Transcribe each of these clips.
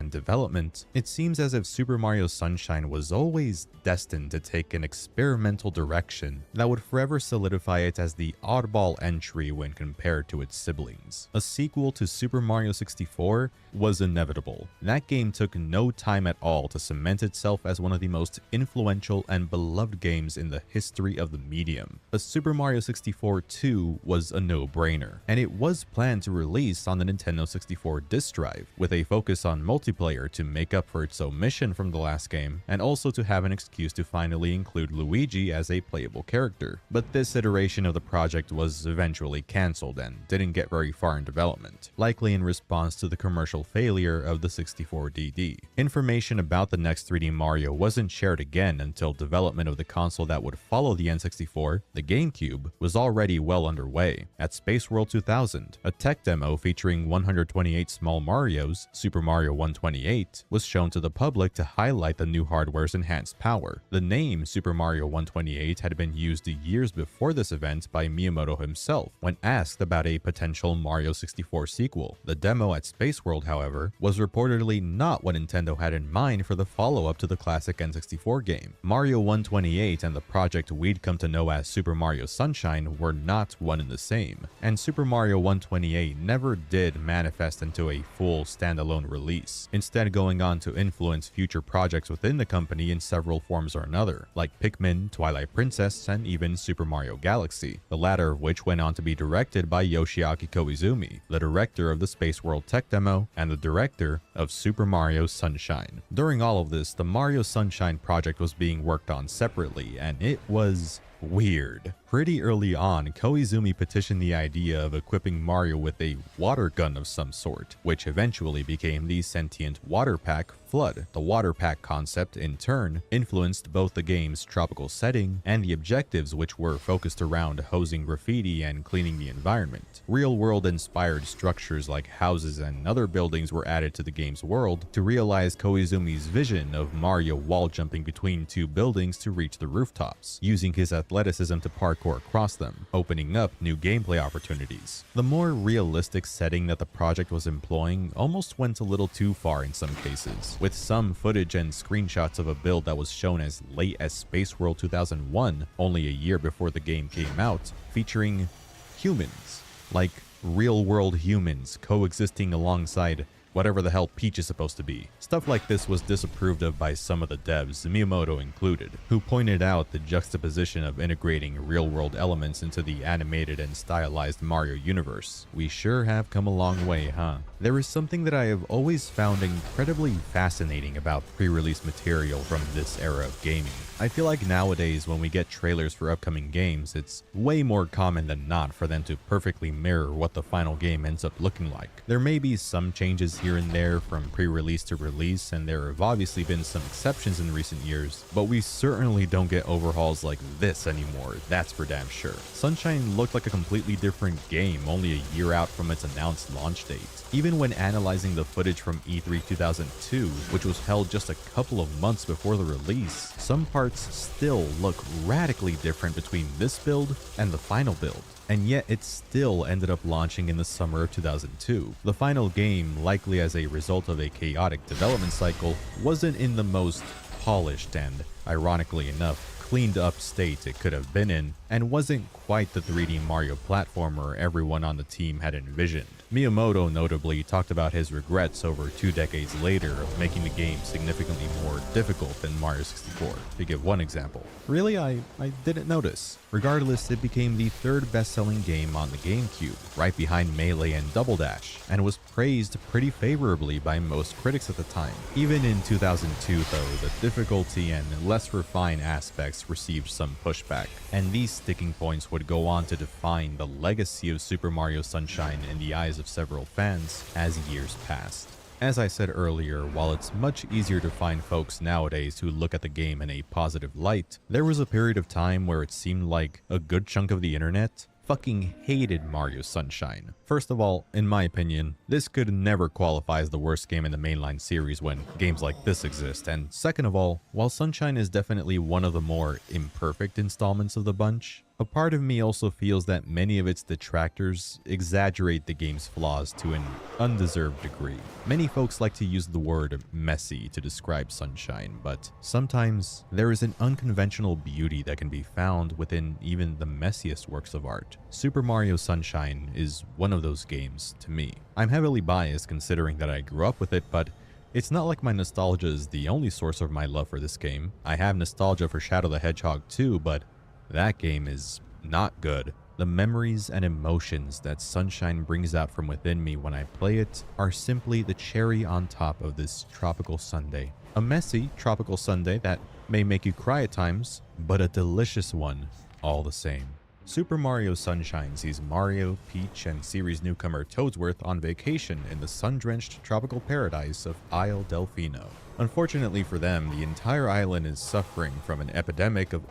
and development, it seems as if Super Mario Sunshine was always destined to take an experimental direction that would forever solidify it as the oddball entry when compared to its siblings. A sequel to Super Mario 64 was inevitable. That game took no time at all to cement itself as one of the most influential and beloved games in the history of the medium. A Super Mario 64 2 was a no-brainer, and it was planned to release on the Nintendo 64 disk drive, with a focus on multiplayer to make up for its omission from the last game, and also to have an excuse to finally include Luigi as a playable character. But this iteration of the project was eventually cancelled and didn't get very far in development, likely in response to the commercial failure of the 64DD. Information about the next 3D Mario wasn't shared again until development of the console that would follow the N64, the GameCube, was already well underway. At Space World 2000, a tech demo featuring 128 small Marios, Super Mario 128, was shown to the public to highlight the new hardware's enhanced power. The name Super Mario 128 had been used years before this event by Miyamoto himself when asked about a potential Mario 64 sequel. The demo at Space World, however, was reportedly not what Nintendo had in mind for the follow-up to the classic N64 game. Mario 128 and the project we'd come to know as Super Mario Sunshine were not one and the same, and Super Mario 128 never did manifest into a full standalone release, instead going on to influence future projects within the company in several forms or another, like Pikmin, Twilight Princess, and even Super Mario Galaxy, the latter of which went on to be directed by Yoshiaki Koizumi, the director of the Space World tech demo and the director of Super Mario Sunshine. During all of this, the Mario Sunshine project was being worked on separately, and it was weird. Pretty early on, Koizumi petitioned the idea of equipping Mario with a water gun of some sort, which eventually became the sentient water pack FLUDD. The water pack concept, in turn, influenced both the game's tropical setting and the objectives, which were focused around hosing graffiti and cleaning the environment. Real-world inspired structures like houses and other buildings were added to the game's world to realize Koizumi's vision of Mario wall jumping between two buildings to reach the rooftops, using his athleticism to parkour across them, opening up new gameplay opportunities. The more realistic setting that the project was employing almost went a little too far in some cases, with some footage and screenshots of a build that was shown as late as Space World 2001, only a year before the game came out, featuring humans, like real-world humans coexisting alongside whatever the hell Peach is supposed to be. Stuff like this was disapproved of by some of the devs, Miyamoto included, who pointed out the juxtaposition of integrating real-world elements into the animated and stylized Mario universe. We sure have come a long way, huh? There is something that I have always found incredibly fascinating about pre-release material from this era of gaming. I feel like nowadays when we get trailers for upcoming games, it's way more common than not for them to perfectly mirror what the final game ends up looking like. There may be some changes here and there from pre-release to release, and there have obviously been some exceptions in recent years, but we certainly don't get overhauls like this anymore, that's for damn sure. Sunshine looked like a completely different game only a year out from its announced launch date. Even when analyzing the footage from E3 2002, which was held just a couple of months before the release, some parts still look radically different between this build and the final build. And yet it still ended up launching in the summer of 2002. The final game, likely as a result of a chaotic development cycle, wasn't in the most polished and, ironically enough, cleaned up state it could have been in, and wasn't quite the 3D Mario platformer everyone on the team had envisioned. Miyamoto notably talked about his regrets over 2 decades later of making the game significantly more difficult than Mario 64, to give one example. Really, I didn't notice. Regardless, it became the 3rd best-selling game on the GameCube, right behind Melee and Double Dash, and was praised pretty favorably by most critics at the time. Even in 2002 though, the difficulty and less refined aspects received some pushback, and these sticking points would go on to define the legacy of Super Mario Sunshine in the eyes of several fans as years passed. As I said earlier, while it's much easier to find folks nowadays who look at the game in a positive light, there was a period of time where it seemed like a good chunk of the internet fucking hated Mario Sunshine. First of all, in my opinion, this could never qualify as the worst game in the mainline series when games like this exist, and second of all, while Sunshine is definitely one of the more imperfect installments of the bunch, A part of me also feels that many of its detractors exaggerate the game's flaws to an undeserved degree. Many folks like to use the word messy to describe Sunshine, but sometimes there is an unconventional beauty that can be found within even the messiest works of art. Super Mario Sunshine is one of those games to me. I'm heavily biased considering that I grew up with it, but it's not like my nostalgia is the only source of my love for this game. I have nostalgia for Shadow the Hedgehog too, but that game is not good. The memories and emotions that Sunshine brings out from within me when I play it are simply the cherry on top of this tropical sundae. A messy tropical sundae that may make you cry at times, but a delicious one all the same. Super Mario Sunshine sees Mario, Peach, and series newcomer Toadsworth on vacation in the sun-drenched tropical paradise of Isle Delfino. Unfortunately for them, the entire island is suffering from an epidemic of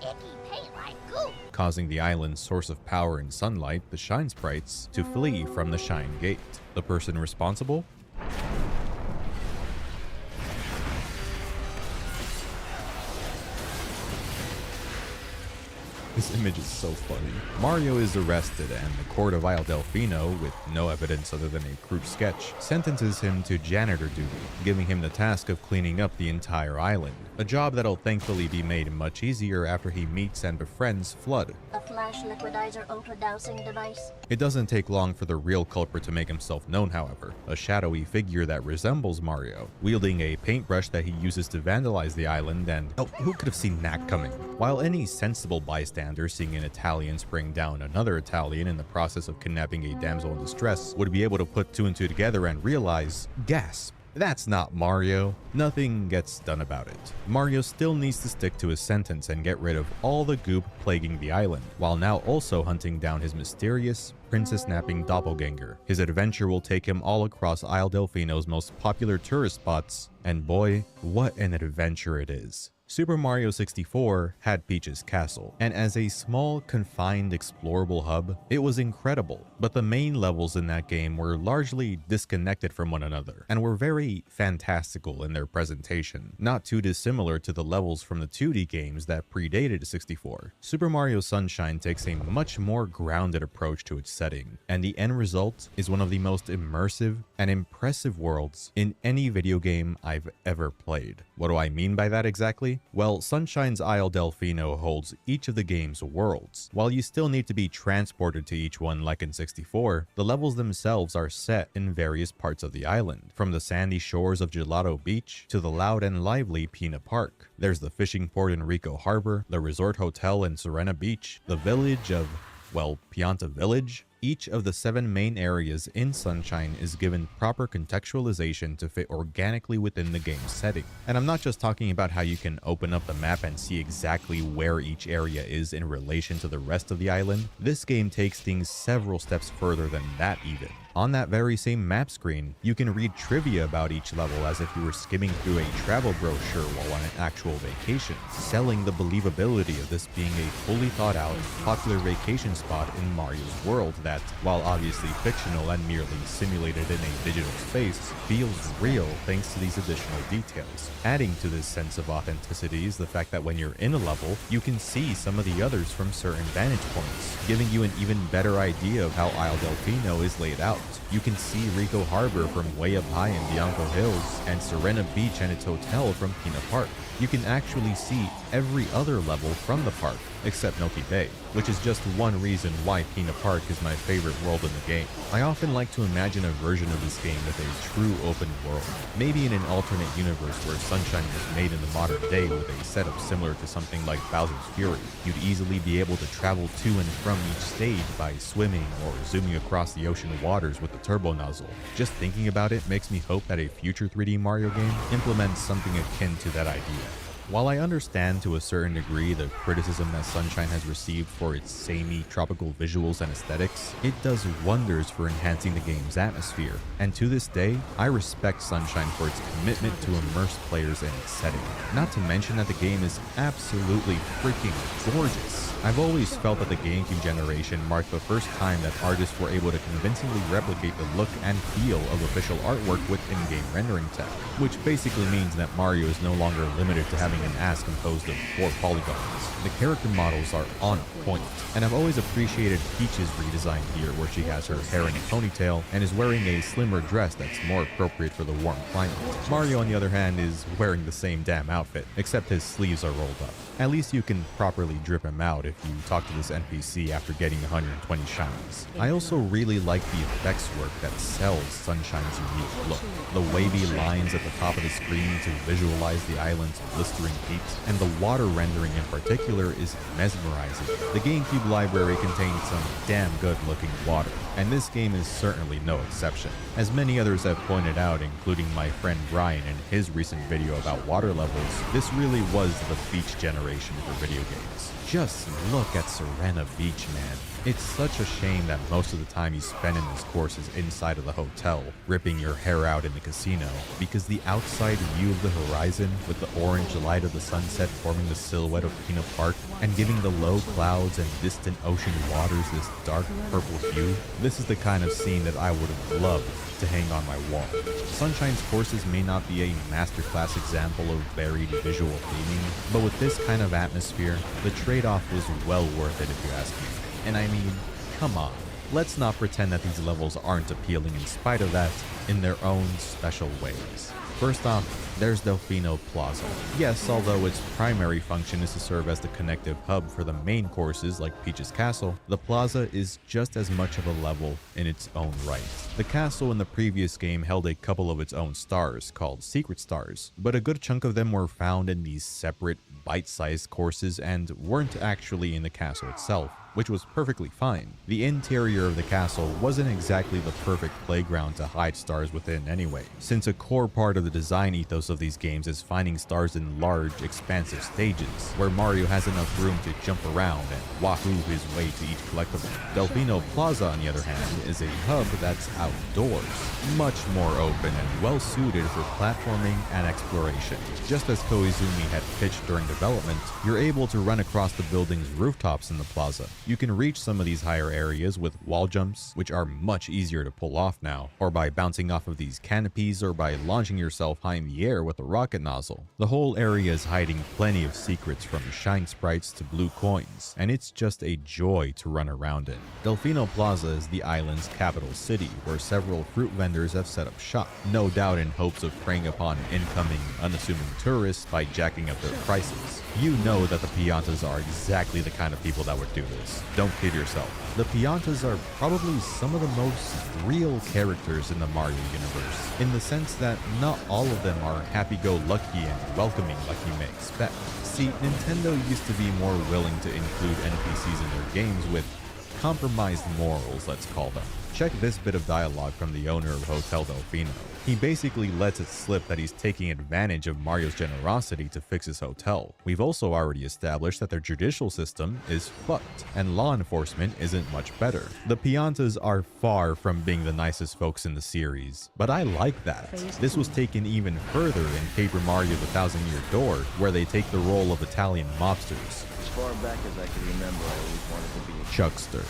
causing the island's source of power and sunlight, the Shine Sprites, to flee from the Shine Gate. The person responsible? This image is so funny. Mario is arrested and the court of Isle Delfino, with no evidence other than a crude sketch, sentences him to janitor duty, giving him the task of cleaning up the entire island. A job that'll thankfully be made much easier after he meets and befriends Flood, a flash liquidizer ultra-dowsing device. It doesn't take long for the real culprit to make himself known, however. A shadowy figure that resembles Mario, wielding a paintbrush that he uses to vandalize the island, and who could have seen that coming? While any sensible bystander seeing an Italian spring down another Italian in the process of kidnapping a damsel in distress would be able to put two and two together and realize, gasp, that's not Mario. Nothing gets done about it. Mario still needs to stick to his sentence and get rid of all the goop plaguing the island, while now also hunting down his mysterious, princess-napping doppelganger. His adventure will take him all across Isle Delfino's most popular tourist spots, and boy, what an adventure it is. Super Mario 64 had Peach's Castle, and as a small, confined, explorable hub, it was incredible. But the main levels in that game were largely disconnected from one another, and were very fantastical in their presentation, not too dissimilar to the levels from the 2D games that predated 64. Super Mario Sunshine takes a much more grounded approach to its setting, and the end result is one of the most immersive and impressive worlds in any video game I've ever played. What do I mean by that exactly? Well, Sunshine's Isle Delfino holds each of the game's worlds. While you still need to be transported to each one like in 64, the levels themselves are set in various parts of the island, from the sandy shores of Gelato Beach to the loud and lively Pina Park. There's the fishing port in Rico Harbor, the resort hotel in Serena Beach, the village of, well, Pianta Village. Each of the 7 main areas in Sunshine is given proper contextualization to fit organically within the game's setting. And I'm not just talking about how you can open up the map and see exactly where each area is in relation to the rest of the island. This game takes things several steps further than that even. On that very same map screen, you can read trivia about each level as if you were skimming through a travel brochure while on an actual vacation, selling the believability of this being a fully thought out, popular vacation spot in Mario's world that, while obviously fictional and merely simulated in a digital space, feels real thanks to these additional details. Adding to this sense of authenticity is the fact that when you're in a level, you can see some of the others from certain vantage points, giving you an even better idea of how Isle Delfino is laid out. You can see Rico Harbor from way up high in Bianco Hills, and Serena Beach and its hotel from Pina Park. You can actually see every other level from the park, except Milky Bay, which is just one reason why Pina Park is my favorite world in the game. I often like to imagine a version of this game with a true open world, maybe in an alternate universe where Sunshine was made in the modern day with a setup similar to something like Bowser's Fury. You'd easily be able to travel to and from each stage by swimming or zooming across the ocean waters with the turbo nozzle. Just thinking about it makes me hope that a future 3D Mario game implements something akin to that idea. While I understand to a certain degree the criticism that Sunshine has received for its samey tropical visuals and aesthetics, it does wonders for enhancing the game's atmosphere, and to this day, I respect Sunshine for its commitment to immerse players in its setting. Not to mention that the game is absolutely freaking gorgeous. I've always felt that the GameCube generation marked the first time that artists were able to convincingly replicate the look and feel of official artwork with in-game rendering tech, which basically means that Mario is no longer limited to having having an ass composed of 4 polygons. The character models are on point, and I've always appreciated Peach's redesign here, where she has her hair in a ponytail and is wearing a slimmer dress that's more appropriate for the warm climate. Mario, on the other hand, is wearing the same damn outfit, except his sleeves are rolled up. At least you can properly drip him out if you talk to this NPC after getting 120 shines. I also really like the effects work that sells Sunshine's unique look. The wavy lines at the top of the screen to visualize the island's blistering peaks, and the water rendering in particular is mesmerizing. The GameCube library contains some damn good looking water, and this game is certainly no exception. As many others have pointed out, including my friend Brian in his recent video about water levels, this really was the beach generation for video games. Just look at Serena Beach, man. It's such a shame that most of the time you spend in this course is inside of the hotel, ripping your hair out in the casino, because the outside view of the horizon, with the orange light of the sunset forming the silhouette of Pinna Park, and giving the low clouds and distant ocean waters this dark purple hue, this is the kind of scene that I would have loved to hang on my wall. Sunshine's courses may not be a masterclass example of varied visual theming, but with this kind of atmosphere, the trade-off was well worth it if you ask me. And I mean, come on, let's not pretend that these levels aren't appealing in spite of that, in their own special ways. First off, there's Delfino Plaza. Yes, although its primary function is to serve as the connective hub for the main courses like Peach's Castle, the plaza is just as much of a level in its own right. The castle in the previous game held a couple of its own stars, called Secret Stars, but a good chunk of them were found in these separate, bite-sized courses and weren't actually in the castle itself, which was perfectly fine. The interior of the castle wasn't exactly the perfect playground to hide stars within anyway, since a core part of the design ethos of these games is finding stars in large, expansive stages, where Mario has enough room to jump around and wahoo his way to each collectible. Delfino Plaza, on the other hand, is a hub that's outdoors, much more open and well suited for platforming and exploration. Just as Koizumi had pitched during development, you're able to run across the building's rooftops in the plaza. You can reach some of these higher areas with wall jumps, which are much easier to pull off now, or by bouncing off of these canopies, or by launching yourself high in the air with a rocket nozzle. The whole area is hiding plenty of secrets, from shine sprites to blue coins, and it's just a joy to run around in. Delfino Plaza is the island's capital city, where several fruit vendors have set up shop, no doubt in hopes of preying upon incoming, unassuming tourists by jacking up their prices. You know that the Piantas are exactly the kind of people that would do this. Don't kid yourself. The Piantas are probably some of the most real characters in the Mario universe, in the sense that not all of them are happy-go-lucky and welcoming like you may expect. See, Nintendo used to be more willing to include NPCs in their games with compromised morals, let's call them. Check this bit of dialogue from the owner of Hotel Delfino. He basically lets it slip that he's taking advantage of Mario's generosity to fix his hotel. We've also already established that their judicial system is fucked, and law enforcement isn't much better. The Piantas are far from being the nicest folks in the series, but I like that. This was taken even further in Paper Mario The Thousand Year Door, where they take the role of Italian mobsters. As far back as I can remember, I always wanted to be a Chuckster.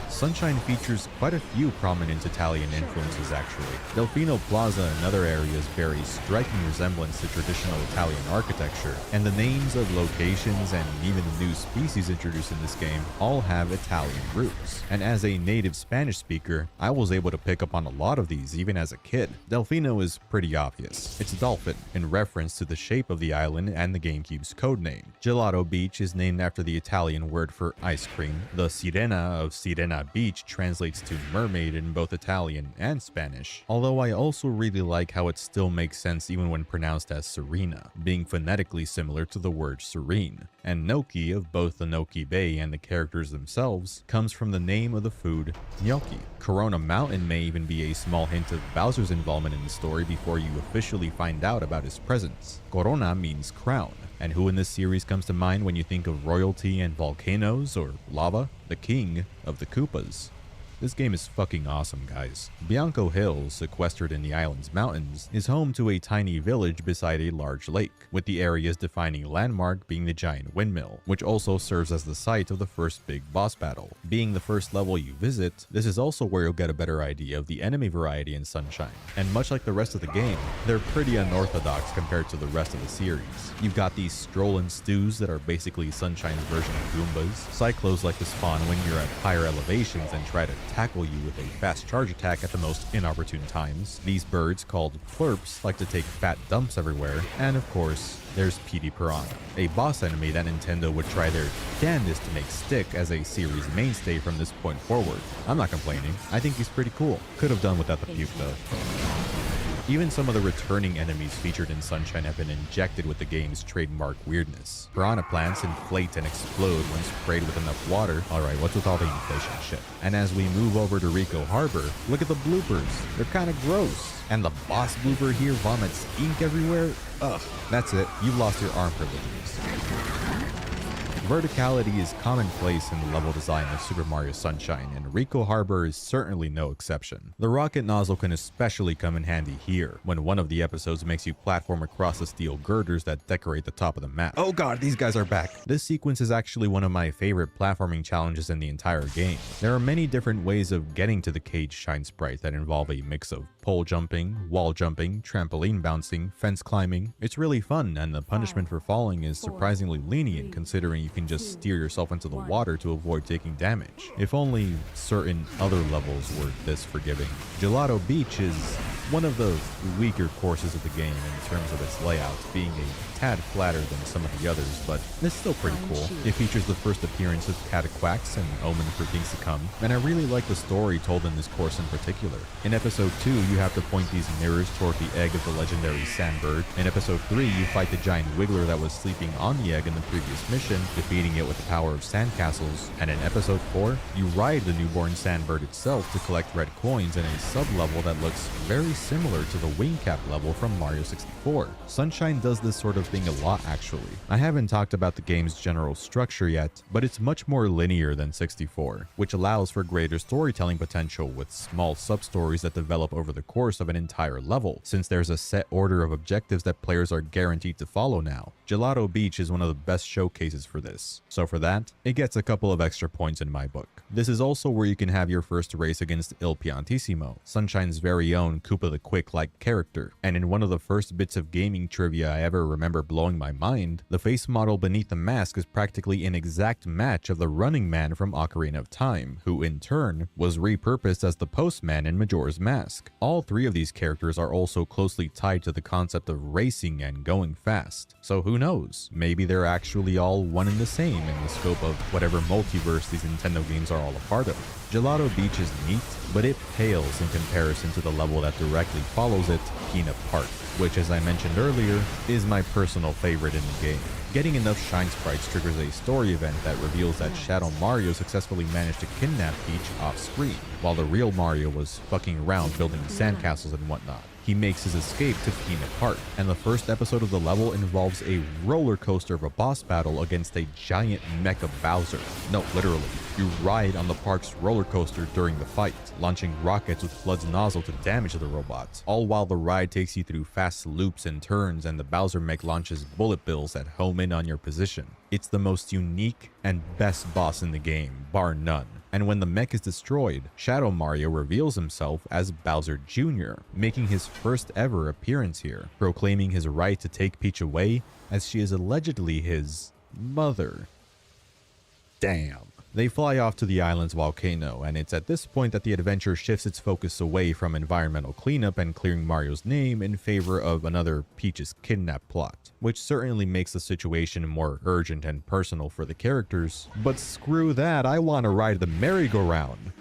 Sunshine features quite a few prominent Italian influences actually. Delfino Plaza and other areas bear a striking resemblance to traditional Italian architecture, and the names of locations and even the new species introduced in this game all have Italian roots. And as a native Spanish speaker, I was able to pick up on a lot of these even as a kid. Delfino is pretty obvious. It's a dolphin, in reference to the shape of the island and the GameCube's codename. Gelato Beach is named after the Italian word for ice cream. The Sirena of Sirena Beach translates to mermaid in both Italian and Spanish, although I also really like how it still makes sense even when pronounced as Serena, being phonetically similar to the word serene. And Noki, of both the Noki Bay and the characters themselves, comes from the name of the food gnocchi. Corona Mountain may even be a small hint of Bowser's involvement in the story before you officially find out about his presence. Corona means crown, and who in this series comes to mind when you think of royalty and volcanoes or lava? The king of the Koopas. This game is fucking awesome, guys. Bianco Hill, sequestered in the island's mountains, is home to a tiny village beside a large lake, with the area's defining landmark being the giant windmill, which also serves as the site of the first big boss battle. Being the first level you visit, this is also where you'll get a better idea of the enemy variety in Sunshine. And much like the rest of the game, they're pretty unorthodox compared to the rest of the series. You've got these Strollin' Stews that are basically Sunshine's version of Goombas. Cyclos like to spawn when you're at higher elevations and try to tackle you with a fast charge attack at the most inopportune times. These birds, called Flurps, like to take fat dumps everywhere. And of course, there's Petey Piranha, a boss enemy that Nintendo would try their damnedest to make stick as a series mainstay from this point forward. I'm not complaining. I think he's pretty cool. Could have done without the puke though. Even some of the returning enemies featured in Sunshine have been injected with the game's trademark weirdness. Piranha plants inflate and explode when sprayed with enough water. Alright, what's with all the inflation shit? And as we move over to Rico Harbor, look at the bloopers. They're kinda gross. And the boss blooper here vomits ink everywhere. Ugh, that's it. You've lost your arm privileges. Verticality is commonplace in the level design of Super Mario Sunshine, and Rico Harbor is certainly no exception. The rocket nozzle can especially come in handy here, when one of the episodes makes you platform across the steel girders that decorate the top of the map. Oh god, these guys are back! This sequence is actually one of my favorite platforming challenges in the entire game. There are many different ways of getting to the cage shine sprite that involve a mix of pole jumping, wall jumping, trampoline bouncing, fence climbing. It's really fun, and the punishment for falling is surprisingly lenient considering you can just steer yourself into the water to avoid taking damage. If only certain other levels were this forgiving. Gelato Beach is one of the weaker courses of the game in terms of its layout, being a tad flatter than some of the others, but it's still pretty cool. It features the first appearance of Cataquax, an omen for things to come, and I really like the story told in this course in particular. In episode 2, you have to point these mirrors toward the egg of the legendary Sandbird. In episode 3, you fight the giant wiggler that was sleeping on the egg in the previous mission, defeating it with the power of sandcastles. And in episode 4, you ride the newborn Sandbird itself to collect red coins in a sub-level that looks very similar to the wing cap level from Mario 64. Sunshine does this sort of thing a lot actually. I haven't talked about the game's general structure yet, but it's much more linear than 64, which allows for greater storytelling potential with small sub-stories that develop over the course of an entire level, since there's a set order of objectives that players are guaranteed to follow now. Gelato Beach is one of the best showcases for this, so for that, it gets a couple of extra points in my book. This is also where you can have your first race against Il Piantissimo, Sunshine's very own Koopa the Quick-like character, and in one of the first bits of gaming trivia I ever remember blowing my mind, the face model beneath the mask is practically an exact match of the Running Man from Ocarina of Time, who in turn was repurposed as the Postman in Majora's Mask. All three of these characters are also closely tied to the concept of racing and going fast, so who knows, maybe they're actually all one and the same in the scope of whatever multiverse these Nintendo games are all a part of. Gelato Beach is neat, but it pales in comparison to the level that directly follows it, Peanut Park, which, as I mentioned earlier, is my personal favorite in the game. Getting enough shine sprites triggers a story event that reveals that Shadow Mario successfully managed to kidnap Peach off-screen, while the real Mario was fucking around building sandcastles and whatnot. He makes his escape to Peanut Park, and the first episode of the level involves a roller coaster of a boss battle against a giant mecha Bowser. No, literally. You ride on the park's roller coaster during the fight, launching rockets with Flood's nozzle to damage the robots, all while the ride takes you through fast loops and turns and the Bowser mech launches bullet bills that home in on your position. It's the most unique and best boss in the game, bar none. And when the mech is destroyed, Shadow Mario reveals himself as Bowser Jr., making his first ever appearance here, proclaiming his right to take Peach away as she is allegedly his mother. Damn. They fly off to the island's volcano, and it's at this point that the adventure shifts its focus away from environmental cleanup and clearing Mario's name in favor of another Peach's kidnap plot, which certainly makes the situation more urgent and personal for the characters. But screw that, I want to ride the merry-go-round.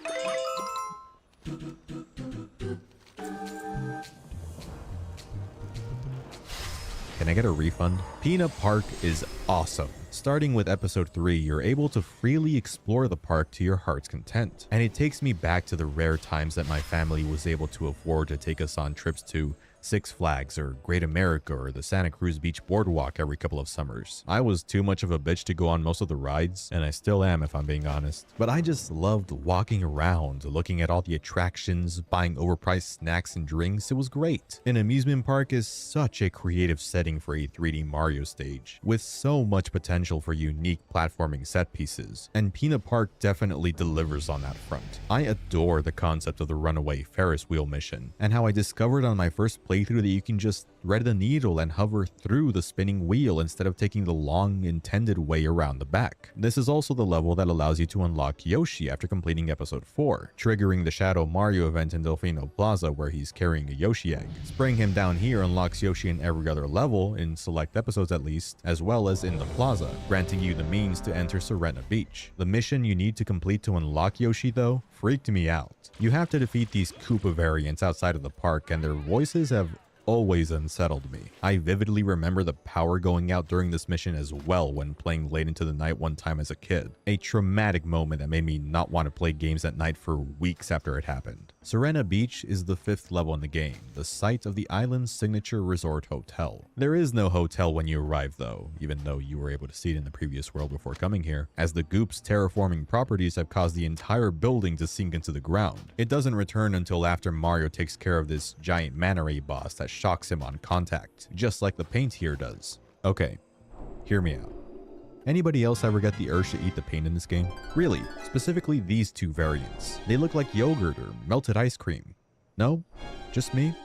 Can I get a refund? Peanut Park is awesome. Starting with episode 3, you're able to freely explore the park to your heart's content. And it takes me back to the rare times that my family was able to afford to take us on trips to Six Flags or Great America or the Santa Cruz Beach Boardwalk every couple of summers. I was too much of a bitch to go on most of the rides, and I still am if I'm being honest. But I just loved walking around, looking at all the attractions, buying overpriced snacks and drinks. It was great. An amusement park is such a creative setting for a 3D Mario stage, with so much potential for unique platforming set pieces, and Peanut Park definitely delivers on that front. I adore the concept of the runaway Ferris wheel mission, and how I discovered on my first playthrough that you can just thread the needle and hover through the spinning wheel instead of taking the long intended way around the back. This is also the level that allows you to unlock Yoshi after completing episode 4, triggering the Shadow Mario event in Delfino Plaza where he's carrying a Yoshi egg. Spraying him down here unlocks Yoshi in every other level, in select episodes at least, as well as in the plaza, granting you the means to enter Sirena Beach. The mission you need to complete to unlock Yoshi though freaked me out. You have to defeat these Koopa variants outside of the park, and their voices have always unsettled me. I vividly remember the power going out during this mission as well when playing late into the night one time as a kid. A traumatic moment that made me not want to play games at night for weeks after it happened. Sirena Beach is the 5th level in the game, the site of the island's signature resort hotel. There is no hotel when you arrive though, even though you were able to see it in the previous world before coming here, as the Goop's terraforming properties have caused the entire building to sink into the ground. It doesn't return until after Mario takes care of this giant manta ray boss that shocks him on contact, just like the paint here does. Okay, hear me out. Anybody else ever get the urge to eat the paint in this game? Really, specifically these two variants. They look like yogurt or melted ice cream. No? Just me?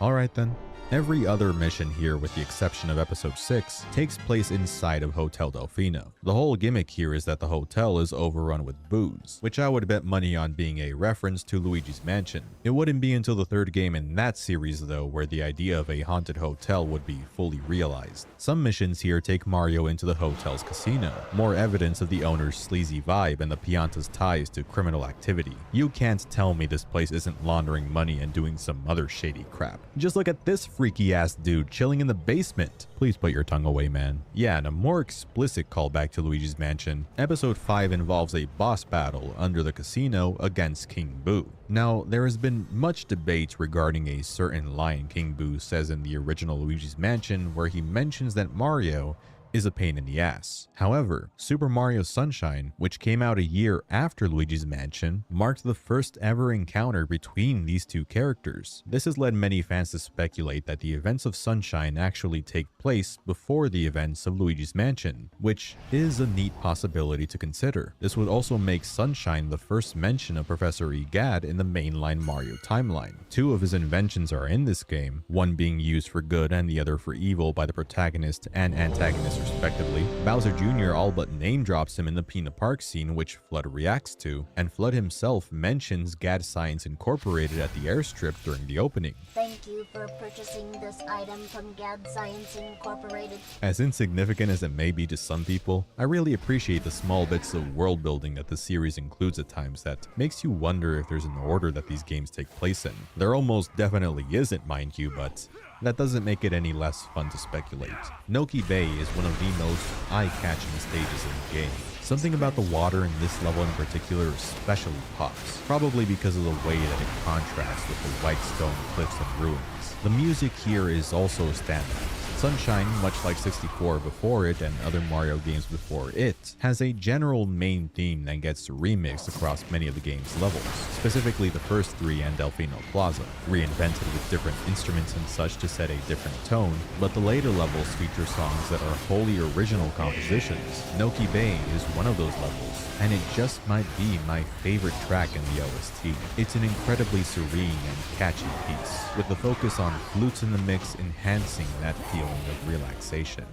Alright then. Every other mission here, with the exception of episode 6, takes place inside of Hotel Delfino. The whole gimmick here is that the hotel is overrun with booze, which I would bet money on being a reference to Luigi's Mansion. It wouldn't be until the 3rd game in that series though where the idea of a haunted hotel would be fully realized. Some missions here take Mario into the hotel's casino, more evidence of the owner's sleazy vibe and the Pianta's ties to criminal activity. You can't tell me this place isn't laundering money and doing some other shady crap. Just look at this freaky ass dude chilling in the basement. Please put your tongue away, man. Yeah, and a more explicit callback to Luigi's Mansion, episode 5 involves a boss battle under the casino against King Boo. Now, there has been much debate regarding a certain line King Boo says in the original Luigi's Mansion where he mentions that Mario is a pain in the ass. However, Super Mario Sunshine, which came out a year after Luigi's Mansion, marked the first ever encounter between these two characters. This has led many fans to speculate that the events of Sunshine actually take place before the events of Luigi's Mansion, which is a neat possibility to consider. This would also make Sunshine the first mention of Professor Egad in the mainline Mario timeline. 2 of his inventions are in this game, one being used for good and the other for evil by the protagonist and antagonist respectively. Bowser Jr. all but name drops him in the Peanut Park scene, which Flood reacts to, and Flood himself mentions GAD Science Incorporated at the airstrip during the opening. Thank you for purchasing this item from GAD Science Incorporated. As insignificant as it may be to some people, I really appreciate the small bits of world building that the series includes at times that makes you wonder if there's an order that these games take place in. There almost definitely isn't, mind you, but that doesn't make it any less fun to speculate. Noki Bay is one of the most eye-catching stages in the game. Something about the water in this level in particular especially pops, probably because of the way that it contrasts with the white stone cliffs and ruins. The music here is also a standout. Sunshine, much like 64 before it and other Mario games before it, has a general main theme that gets remixed across many of the game's levels, specifically the first 3 and Delfino Plaza, reinvented with different instruments and such to set a different tone, but the later levels feature songs that are wholly original compositions. Noki Bay is one of those levels, and it just might be my favorite track in the OST. It's an incredibly serene and catchy piece, with the focus on flutes in the mix enhancing that feeling of relaxation.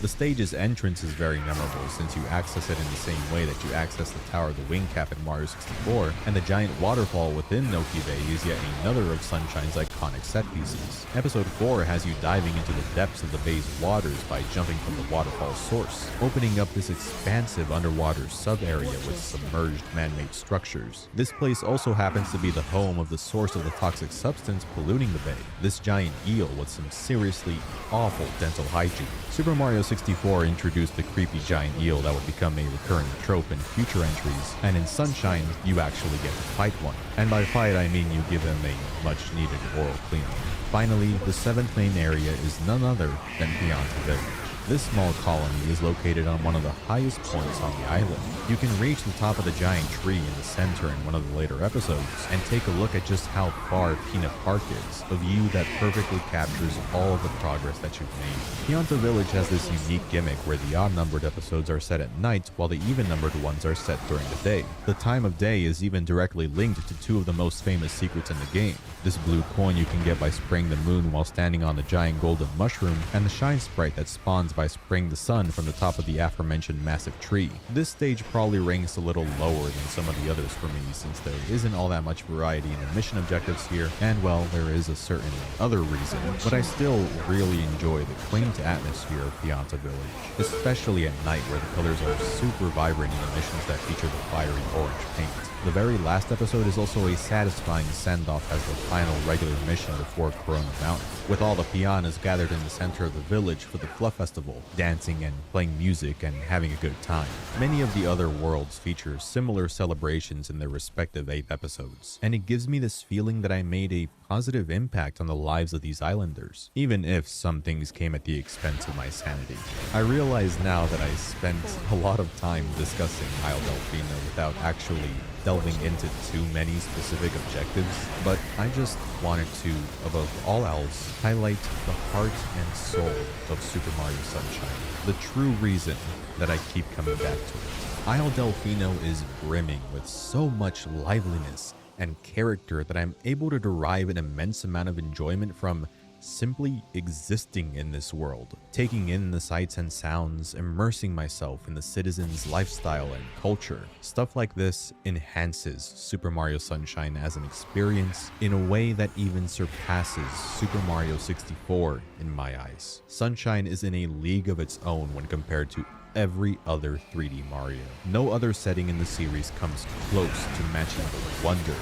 The stage's entrance is very memorable since you access it in the same way that you access the Tower of the Wing Cap in Mario 64, and the giant waterfall within Noki Bay is yet another of Sunshine's iconic set pieces. Episode 4 has you diving into the depths of the bay's waters by jumping from the waterfall's source, opening up this expansive underwater sub-area with submerged man-made structures. This place also happens to be the home of the source of the toxic substance polluting the bay, this giant eel with some seriously awful dental hygiene. Super Mario 64 introduced the creepy giant eel that would become a recurring trope in future entries, and in Sunshine, you actually get to fight one. And by fight, I mean you give him a much needed oral cleaning. Finally, the 7th main area is none other than Pianta Village. This small colony is located on one of the highest points on the island. You can reach the top of the giant tree in the center in one of the later episodes and take a look at just how far Peanut Park is, a view that perfectly captures all of the progress that you've made. Pianta Village has this unique gimmick where the odd-numbered episodes are set at night while the even-numbered ones are set during the day. The time of day is even directly linked to two of the most famous secrets in the game. This blue coin you can get by spraying the moon while standing on the giant golden mushroom, and the shine sprite that spawns by spraying the sun from the top of the aforementioned massive tree. This stage probably ranks a little lower than some of the others for me since there isn't all that much variety in the mission objectives here, and well, there is a certain other reason, but I still really enjoy the quaint atmosphere of Pianta Village, especially at night where the colors are super vibrant in the missions that feature the fiery orange paint. The very last episode is also a satisfying send-off as the final regular mission before Corona Mountain, with all the Pianas gathered in the center of the village for the Fluff Festival, dancing and playing music and having a good time. Many of the other worlds feature similar celebrations in their respective 8 episodes, and it gives me this feeling that I made a positive impact on the lives of these islanders, even if some things came at the expense of my sanity. I realize now that I spent a lot of time discussing Isle Delfino without actually delving into too many specific objectives, but I just wanted to, above all else, highlight the heart and soul of Super Mario Sunshine, the true reason that I keep coming back to it. Isle Delfino is brimming with so much liveliness and character that I'm able to derive an immense amount of enjoyment from simply existing in this world, taking in the sights and sounds, immersing myself in the citizens' lifestyle and culture. Stuff like this enhances Super Mario Sunshine as an experience in a way that even surpasses Super Mario 64 in my eyes. Sunshine is in a league of its own when compared to every other 3D Mario. No other setting in the series comes close to matching the wonder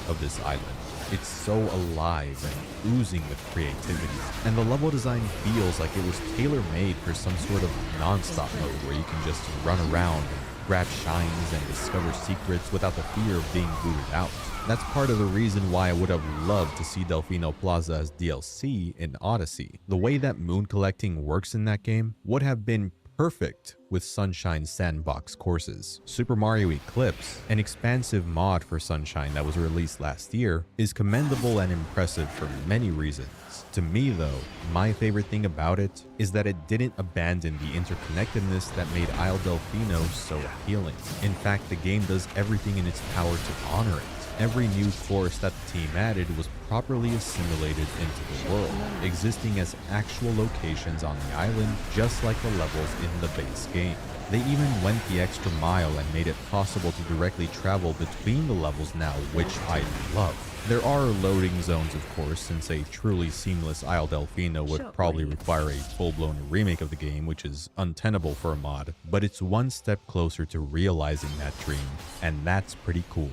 of this island. It's so alive and oozing with creativity, and the level design feels like it was tailor-made for some sort of non-stop mode where you can just run around and grab shines and discover secrets without the fear of being booted out. That's part of the reason why I would have loved to see Delfino Plaza as DLC in Odyssey. The way that moon collecting works in that game would have been perfect with Sunshine sandbox courses. Super Mario Eclipse, an expansive mod for Sunshine that was released last year, is commendable and impressive for many reasons. To me though, my favorite thing about it is that it didn't abandon the interconnectedness that made Isle Delfino so appealing. In fact, the game does everything in its power to honor it. Every new course that the team added was properly assimilated into the world, existing as actual locations on the island, just like the levels in the base game. They even went the extra mile and made it possible to directly travel between the levels now, which I love. There are loading zones, of course, since a truly seamless Isle Delfino would probably require a full-blown remake of the game, which is untenable for a mod, but it's one step closer to realizing that dream, and that's pretty cool.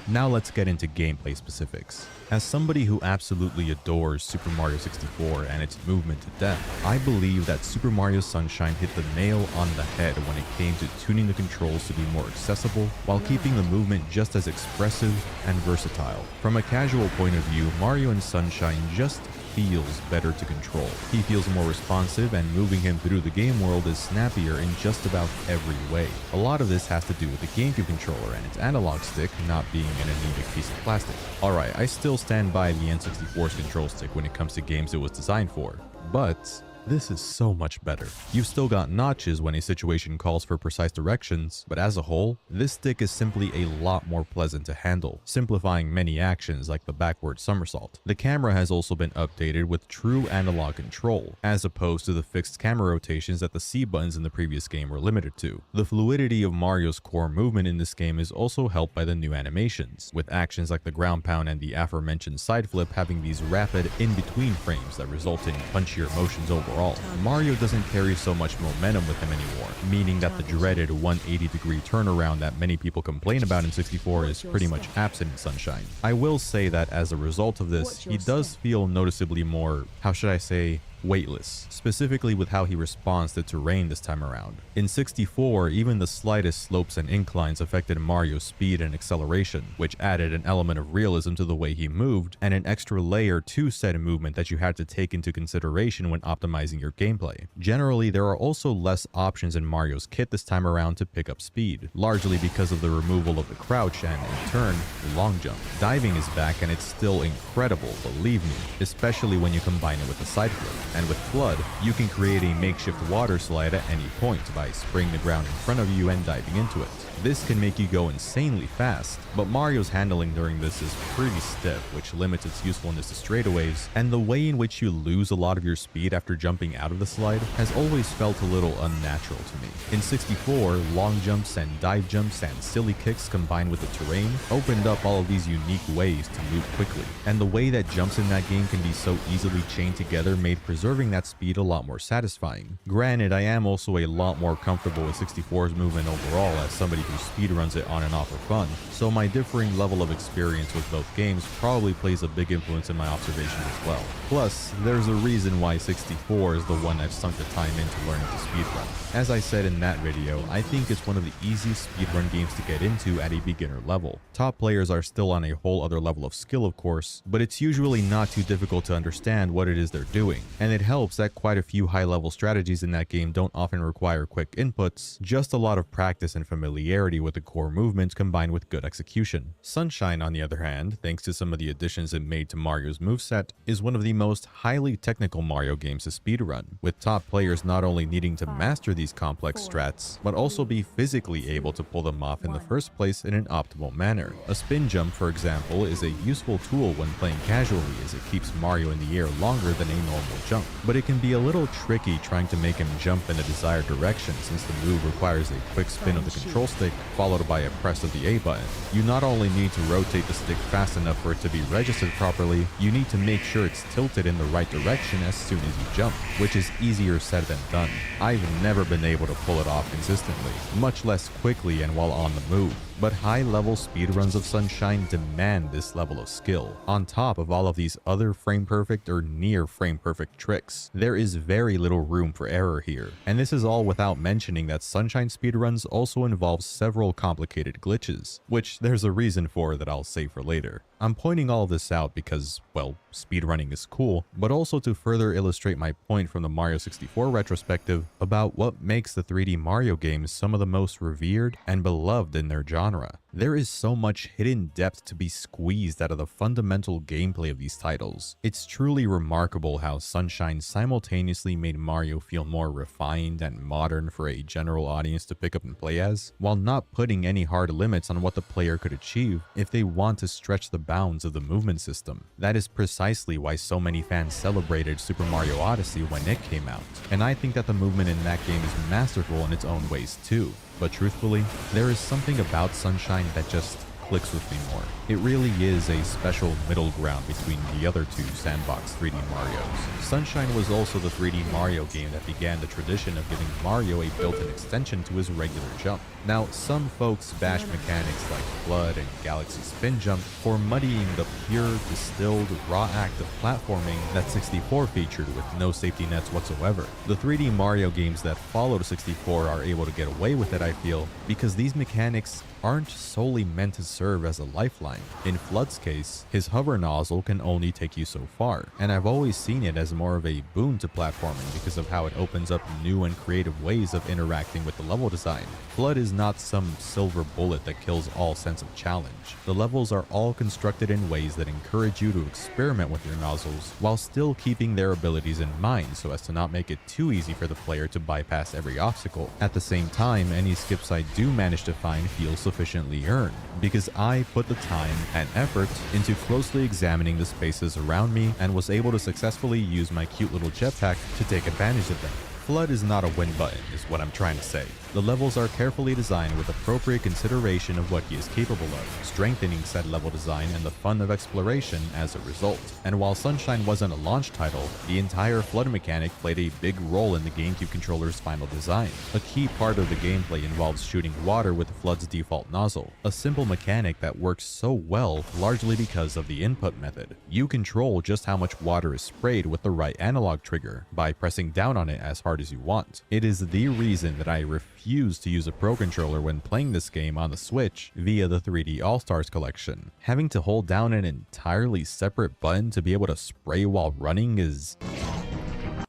Now let's get into gameplay specifics. As somebody who absolutely adores Super Mario 64 and its movement to death, I believe that Super Mario Sunshine hit the nail on the head when it came to tuning the controls to be more accessible while keeping the movement just as expressive and versatile. From a casual point of view, Mario in Sunshine just feels better to control. He feels more responsive, and moving him through the game world is snappier in just about every way. A lot of this has to do with the GameCube controller and its analog stick not being an anemic piece of plastic. Alright, I still stand by the N64's control stick when it comes to games it was designed for, but this is so much better. You've still got notches when a situation calls for precise directions, but as a whole, this stick is simply a lot more pleasant to handle, simplifying many actions like the backward somersault. The camera has also been updated with true analog control, as opposed to the fixed camera rotations that the C buttons in the previous game were limited to. The fluidity of Mario's core movement in this game is also helped by the new animations, with actions like the ground pound and the aforementioned side flip having these rapid in-between frames that result in punchier motions overall. Mario doesn't carry so much momentum with him anymore, meaning that the dreaded 180-degree turnaround that many people complain about in 64 is pretty much absent in Sunshine. I will say that as a result of this, he does feel noticeably more, how should I say, weightless, specifically with how he responds to terrain this time around. In 64, even the slightest slopes and inclines affected Mario's speed and acceleration, which added an element of realism to the way he moved, and an extra layer to said movement that you had to take into consideration when optimizing your gameplay. Generally, there are also less options in Mario's kit this time around to pick up speed, largely because of the removal of the crouch and, in turn, the long jump. Diving is back and it's still incredible, believe me, especially when you combine it with the side flip. And with Flood, you can create a makeshift water slide at any point by spraying the ground in front of you and diving into it. This can make you go insanely fast, but Mario's handling during this is pretty stiff, which limits its usefulness to straightaways, and the way in which you lose a lot of your speed after jumping out of the slide has always felt a little unnatural to me. In 64, long jumps and dive jumps and silly kicks combined with the terrain opened up all of these unique ways to move quickly, and the way that jumps in that game can be so easily chained together made preserving that speed a lot more satisfying. Granted, I am also a lot more comfortable with 64's movement overall as somebody who speedruns it on and off for fun, so my differing level of experience with both games probably plays a big influence in my observation as well. Plus, there's a reason why 64 is the one I've sunk the time into learning to speedrun. As I said in that video, I think it's one of the easiest speedrun games to get into at a beginner level. Top players are still on a whole other level of skill, of course, but it's usually not too difficult to understand what it is they're doing, and it helps that quite a few high-level strategies in that game don't often require quick inputs, just a lot of practice and familiarity with the core movements combined with good execution. Sunshine, on the other hand, thanks to some of the additions it made to Mario's moveset, is one of the most highly technical Mario games to speedrun, with top players not only needing to master these complex strats, but also be physically able to pull them off in the first place in an optimal manner. A spin jump, for example, is a useful tool when playing casually as it keeps Mario in the air longer than a normal jump, but it can be a little tricky trying to make him jump in the desired direction since the move requires a quick spin of the control stick followed by a press of the A button. You not only need to rotate the stick fast enough for it to be registered properly, you need to make sure it's tilted in the right direction as soon as you jump, which is easier said than done. I've never been able to pull it off consistently, much less quickly and while on the move. But high-level speedruns of Sunshine demand this level of skill. On top of all of these other frame-perfect or near frame-perfect tricks, there is very little room for error here. And this is all without mentioning that Sunshine speedruns also involve several complicated glitches, which there's a reason for that I'll save for later. I'm pointing all of this out because, well, speedrunning is cool, but also to further illustrate my point from the Mario 64 retrospective about what makes the 3D Mario games some of the most revered and beloved in their genre. There is so much hidden depth to be squeezed out of the fundamental gameplay of these titles. It's truly remarkable how Sunshine simultaneously made Mario feel more refined and modern for a general audience to pick up and play as, while not putting any hard limits on what the player could achieve if they want to stretch the bounds of the movement system. That is precisely why so many fans celebrated Super Mario Odyssey when it came out, and I think that the movement in that game is masterful in its own ways too. But truthfully, there is something about Sunshine that just clicks with me more. It really is a special middle ground between the other two sandbox 3D Marios. Sunshine was also the 3D Mario game that began the tradition of giving Mario a built-in extension to his regular jump. Now, some folks bash mechanics like Flood and Galaxy Spin Jump for muddying the pure, distilled, raw act of platforming that 64 featured with no safety nets whatsoever. The 3D Mario games that followed 64 are able to get away with it, I feel, because these mechanics aren't solely meant to serve as a lifeline. In Flood's case, his hover nozzle can only take you so far, and I've always seen it as more of a boon to platforming because of how it opens up new and creative ways of interacting with the level design. Flood is not some silver bullet that kills all sense of challenge. The levels are all constructed in ways that encourage you to experiment with your nozzles while still keeping their abilities in mind so as to not make it too easy for the player to bypass every obstacle. At the same time, any skips I do manage to find feel sufficiently earned, because I put the time and effort into closely examining the spaces around me and was able to successfully use my cute little jetpack to take advantage of them. Flood is not a win button, is what I'm trying to say. The levels are carefully designed with appropriate consideration of what he is capable of, strengthening said level design and the fun of exploration as a result. And while Sunshine wasn't a launch title, the entire flood mechanic played a big role in the GameCube controller's final design. A key part of the gameplay involves shooting water with Flood's default nozzle, a simple mechanic that works so well largely because of the input method. You control just how much water is sprayed with the right analog trigger by pressing down on it as hard as you want. It is the reason that I refuse to use a Pro Controller when playing this game on the Switch via the 3D All-Stars collection. Having to hold down an entirely separate button to be able to spray while running is...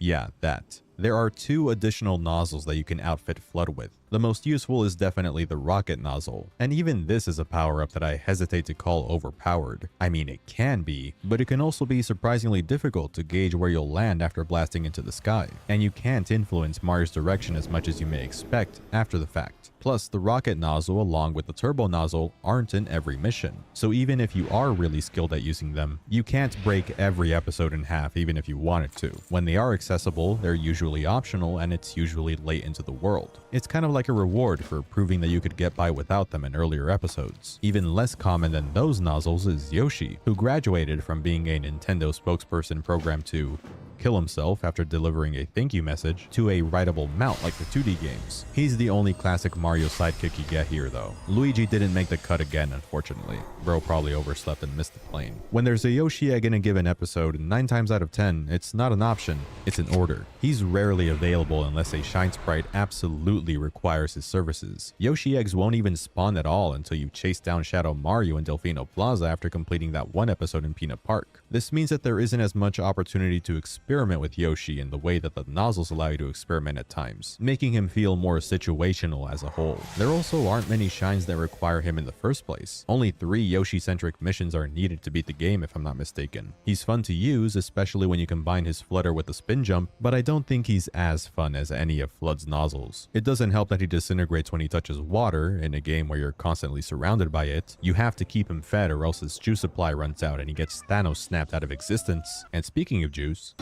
yeah, that. There are 2 additional nozzles that you can outfit Flood with. The most useful is definitely the rocket nozzle, and even this is a power-up that I hesitate to call overpowered. I mean, it can be, but it can also be surprisingly difficult to gauge where you'll land after blasting into the sky, and you can't influence Mario's direction as much as you may expect after the fact. Plus, the rocket nozzle along with the turbo nozzle aren't in every mission, so even if you are really skilled at using them, you can't break every episode in half even if you wanted to. When they are accessible, they're usually optional and it's usually late into the world. It's kind of like a reward for proving that you could get by without them in earlier episodes. Even less common than those nozzles is Yoshi, who graduated from being a Nintendo spokesperson programmed to kill himself after delivering a thank you message to a rideable mount like the 2D games. He's the only classic Mario sidekick you get here though. Luigi didn't make the cut again, unfortunately. Bro probably overslept and missed the plane. When there's a Yoshi egg in a given episode, 9 times out of 10, it's not an option, it's an order. He's rarely available unless a Shine Sprite absolutely requires his services. Yoshi eggs won't even spawn at all until you chase down Shadow Mario in Delfino Plaza after completing that one episode in Peanut Park. This means that there isn't as much opportunity to experiment with Yoshi in the way that the nozzles allow you to experiment at times, making him feel more situational as a whole. There also aren't many shines that require him in the first place. Only 3 Yoshi-centric missions are needed to beat the game if I'm not mistaken. He's fun to use, especially when you combine his flutter with the spin jump, but I don't think he's as fun as any of Flood's nozzles. It doesn't help that he disintegrates when he touches water. In a game where you're constantly surrounded by it, you have to keep him fed or else his juice supply runs out and he gets Thanos snapped out of existence. And speaking of juice...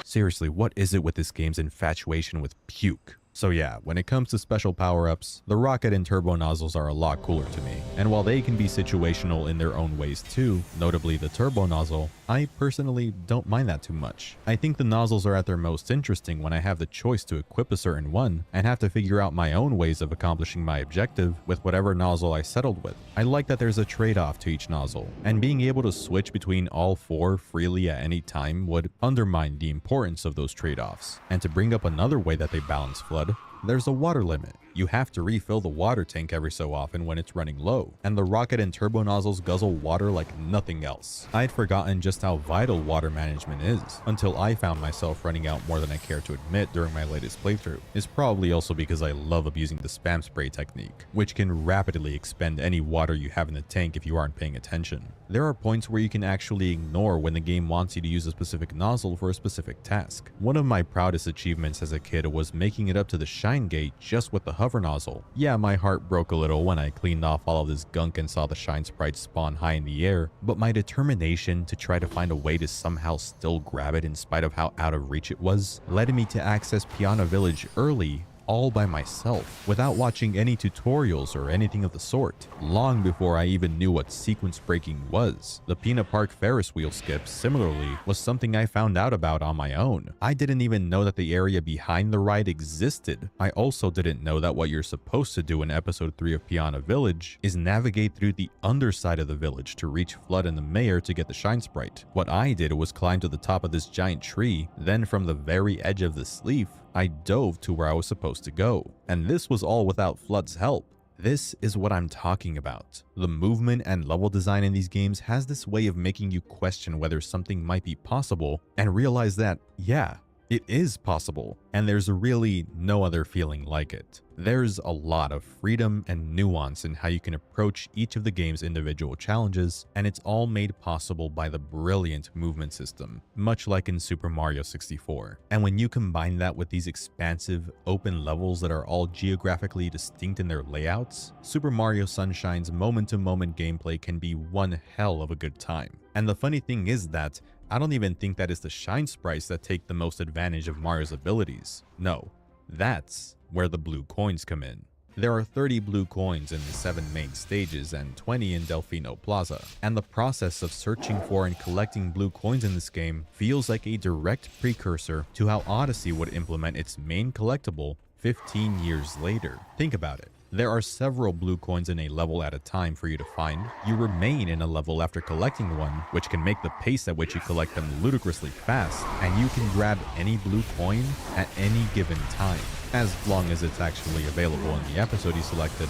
seriously, what is it with this game's infatuation with puke? So yeah, when it comes to special power-ups, the rocket and turbo nozzles are a lot cooler to me. And while they can be situational in their own ways too, notably the turbo nozzle, I personally don't mind that too much. I think the nozzles are at their most interesting when I have the choice to equip a certain one and have to figure out my own ways of accomplishing my objective with whatever nozzle I settled with. I like that there's a trade-off to each nozzle, and being able to switch between all 4 freely at any time would undermine the importance of those trade-offs. And to bring up another way that they balance Flood, there's a water limit. You have to refill the water tank every so often when it's running low, and the rocket and turbo nozzles guzzle water like nothing else. I'd forgotten just how vital water management is, until I found myself running out more than I care to admit during my latest playthrough. It's probably also because I love abusing the spam spray technique, which can rapidly expend any water you have in the tank if you aren't paying attention. There are points where you can actually ignore when the game wants you to use a specific nozzle for a specific task. One of my proudest achievements as a kid was making it up to the Shine Gate just with the hover nozzle. Yeah, my heart broke a little when I cleaned off all of this gunk and saw the Shine Sprite spawn high in the air, but my determination to try to find a way to somehow still grab it in spite of how out of reach it was led me to access Piana Village early, all by myself, without watching any tutorials or anything of the sort, long before I even knew what sequence breaking was. The Peanut Park Ferris wheel skip, similarly, was something I found out about on my own. I didn't even know that the area behind the ride existed. I also didn't know that what you're supposed to do in episode 3 of Piana Village is navigate through the underside of the village to reach Flood and the mayor to get the Shine Sprite. What I did was climb to the top of this giant tree, then from the very edge of this leaf, I dove to where I was supposed to go. And this was all without Flood's help. This is what I'm talking about. The movement and level design in these games has this way of making you question whether something might be possible and realize that, yeah, it is possible, and there's really no other feeling like it. There's a lot of freedom and nuance in how you can approach each of the game's individual challenges, and it's all made possible by the brilliant movement system, much like in Super Mario 64. And when you combine that with these expansive, open levels that are all geographically distinct in their layouts, Super Mario Sunshine's moment-to-moment gameplay can be one hell of a good time. And the funny thing is that I don't even think that it's the Shine Sprites that take the most advantage of Mario's abilities. No, That's where the blue coins come in. There are 30 blue coins in the 7 main stages and 20 in Delfino Plaza, and the process of searching for and collecting blue coins in this game feels like a direct precursor to how Odyssey would implement its main collectible 15 years later. Think about it. There are several blue coins in a level at a time for you to find. You remain in a level after collecting one, which can make the pace at which you collect them ludicrously fast, and you can grab any blue coin at any given time, as long as it's actually available in the episode you selected,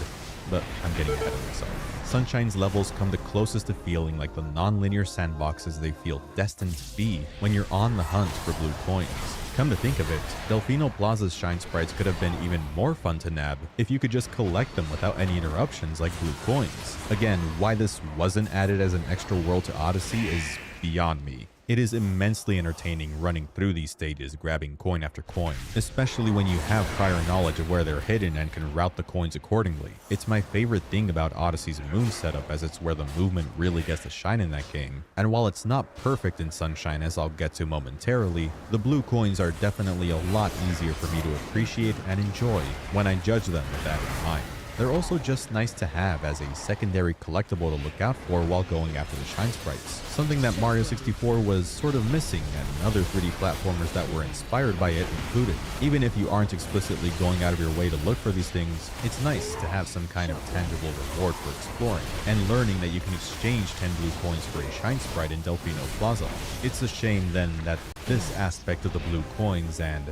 but I'm getting ahead of myself. Sunshine's levels come the closest to feeling like the non-linear sandboxes they feel destined to be when you're on the hunt for blue coins. Come to think of it, Delfino Plaza's shine sprites could have been even more fun to nab if you could just collect them without any interruptions like blue coins. Again, why this wasn't added as an extra world to Odyssey is beyond me. It is immensely entertaining running through these stages grabbing coin after coin, especially when you have prior knowledge of where they're hidden and can route the coins accordingly. It's my favorite thing about Odyssey's moon setup, as it's where the movement really gets to shine in that game. And while it's not perfect in Sunshine, as I'll get to momentarily, the blue coins are definitely a lot easier for me to appreciate and enjoy when I judge them with that in mind. They're also just nice to have as a secondary collectible to look out for while going after the shine sprites, something that Mario 64 was sort of missing and other 3D platformers that were inspired by it included. Even if you aren't explicitly going out of your way to look for these things, it's nice to have some kind of tangible reward for exploring and learning that you can exchange 10 blue coins for a shine sprite in Delfino Plaza. It's a shame then that this aspect of the blue coins and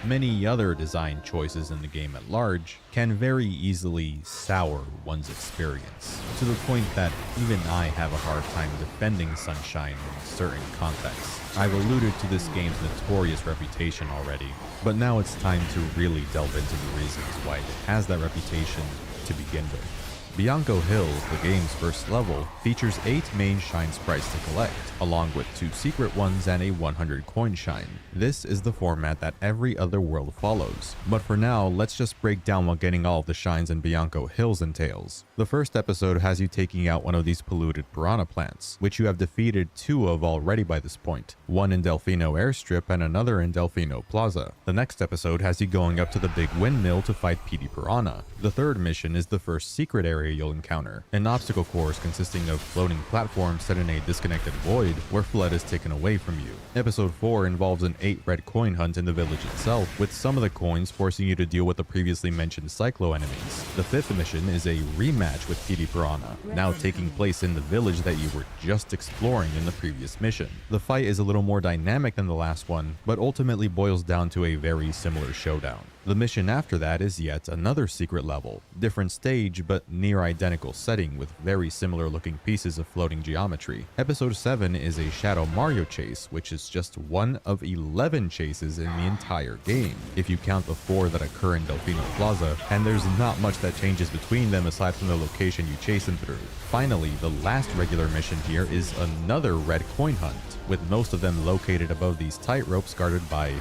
many other design choices in the game at large can very easily sour one's experience, to the point that even I have a hard time defending Sunshine in certain contexts. I've alluded to this game's notorious reputation already, but now it's time to really delve into the reasons why it has that reputation to begin with. Bianco Hills, the game's first level, features 8 main shine sprites to collect, along with 2 secret ones and a 100 coin shine. This is the format that every other world follows, but for now, let's just break down what getting all of the shines in Bianco Hills entails. The first episode has you taking out one of these polluted piranha plants, which you have defeated 2 of already by this point, one in Delfino Airstrip and another in Delfino Plaza. The next episode has you going up to the big windmill to fight Petey Piranha. The third mission is the first secret area you'll encounter, an obstacle course consisting of floating platforms set in a disconnected void where FLUDD is taken away from you. Episode 4 involves an 8 red coin hunt in the village itself, with some of the coins forcing you to deal with the previously mentioned Cyclo enemies. The 5th mission is a rematch with Petey Piranha, now taking place in the village that you were just exploring in the previous mission. The fight is a little more dynamic than the last one, but ultimately boils down to a very similar showdown. The mission after that is yet another secret level, different stage but near identical setting with very similar looking pieces of floating geometry. Episode 7 is a Shadow Mario chase, which is just one of 11 chases in the entire game, if you count the 4 that occur in Delfino Plaza, and there's not much that changes between them aside from the location you chase them through. Finally, the last regular mission here is another red coin hunt, with most of them located above these tight ropes guarded by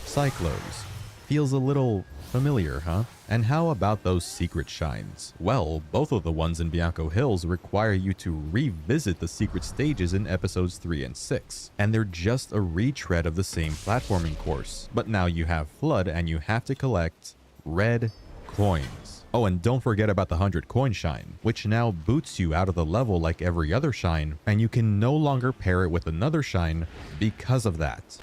Cyclos. Feels a little familiar, huh? And how about those secret shines? Well, both of the ones in Bianco Hills require you to revisit the secret stages in episodes 3 and 6, and they're just a retread of the same platforming course. But now you have FLUDD and you have to collect red coins. Oh, and don't forget about the 100 coin shine, which now boots you out of the level like every other shine, and you can no longer pair it with another shine because of that.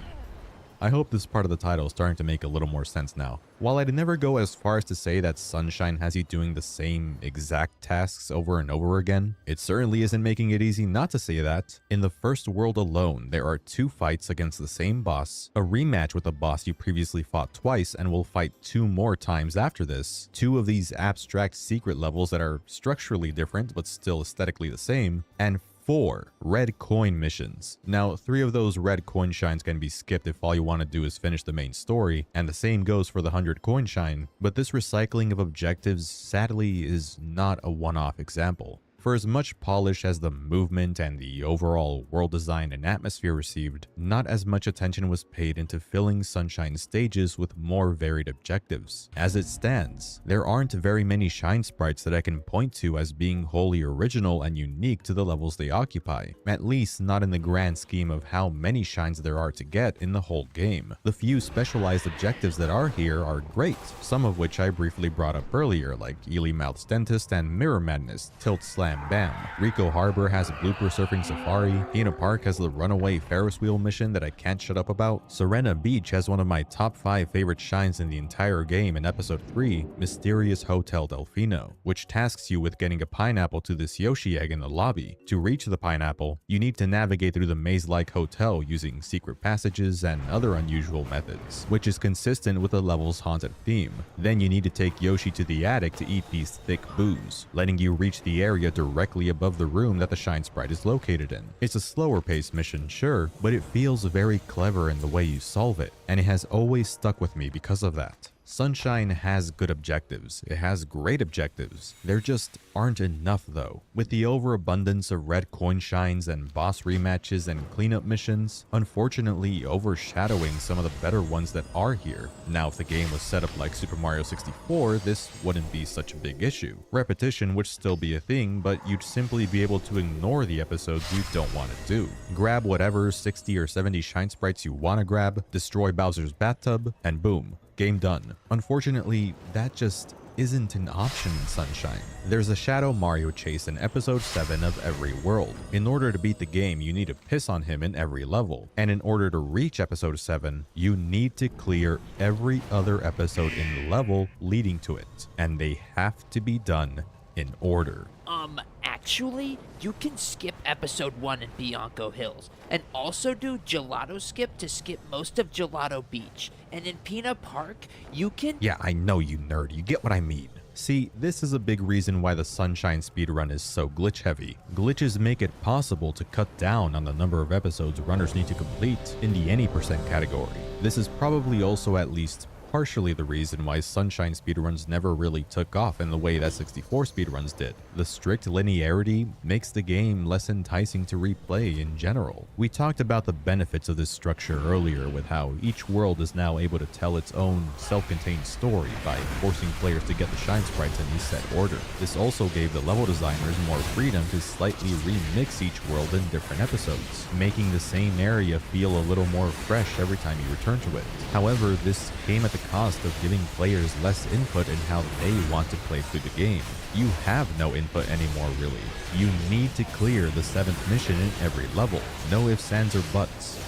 I hope this part of the title is starting to make a little more sense now. While I'd never go as far as to say that Sunshine has you doing the same exact tasks over and over again, it certainly isn't making it easy not to say that. In the first world alone, there are 2 fights against the same boss, a rematch with a boss you previously fought twice and will fight 2 more times after this, 2 of these abstract secret levels that are structurally different but still aesthetically the same, and 4 red coin missions. Now, 3 of those red coin shines can be skipped if all you want to do is finish the main story, and the same goes for the 100 coin shine, but this recycling of objectives sadly is not a one-off example. For as much polish as the movement and the overall world design and atmosphere received, not as much attention was paid into filling Sunshine's stages with more varied objectives. As it stands, there aren't very many Shine sprites that I can point to as being wholly original and unique to the levels they occupy, at least not in the grand scheme of how many shines there are to get in the whole game. The few specialized objectives that are here are great, some of which I briefly brought up earlier, like Ely Mouth's Dentist and Mirror Madness, Tilt Slam Bam. Rico Harbor has a blooper surfing safari, Pina Park has the runaway Ferris wheel mission that I can't shut up about, Serena Beach has one of my top 5 favorite shines in the entire game in episode 3, Mysterious Hotel Delfino, which tasks you with getting a pineapple to this Yoshi egg in the lobby. To reach the pineapple, you need to navigate through the maze-like hotel using secret passages and other unusual methods, which is consistent with the level's haunted theme. Then you need to take Yoshi to the attic to eat these thick boos, letting you reach the area directly above the room that the Shine Sprite is located in. It's a slower paced mission, sure, but it feels very clever in the way you solve it, and it has always stuck with me because of that. Sunshine has good objectives, it has great objectives, there just aren't enough though. With the overabundance of red coin shines and boss rematches and cleanup missions, unfortunately overshadowing some of the better ones that are here. Now if the game was set up like Super Mario 64, this wouldn't be such a big issue. Repetition would still be a thing, but you'd simply be able to ignore the episodes you don't want to do. Grab whatever 60 or 70 shine sprites you want to grab, destroy Bowser's bathtub, and boom. Game done. Unfortunately, that just isn't an option in Sunshine. There's a Shadow Mario chase in episode 7 of every world. In order to beat the game, you need to piss on him in every level. And in order to reach episode 7, you need to clear every other episode in the level leading to it. And they have to be done in order. Actually, you can skip episode 1 in Bianco Hills, and also do Gelato Skip to skip most of Gelato Beach. And in Pina Park, you can— Yeah, I know you nerd, you get what I mean. See, this is a big reason why the Sunshine speedrun is so glitch heavy. Glitches make it possible to cut down on the number of episodes runners need to complete in the any % category. This is probably also at least partially the reason why Sunshine speedruns never really took off in the way that 64 speedruns did. The strict linearity makes the game less enticing to replay in general. We talked about the benefits of this structure earlier with how each world is now able to tell its own self-contained story by forcing players to get the shine sprites in a set order. This also gave the level designers more freedom to slightly remix each world in different episodes, making the same area feel a little more fresh every time you return to it. However, this came at the cost of giving players less input in how they want to play through the game. You have no input anymore really. You need to clear the 7th mission in every level. No ifs, ands, or buts.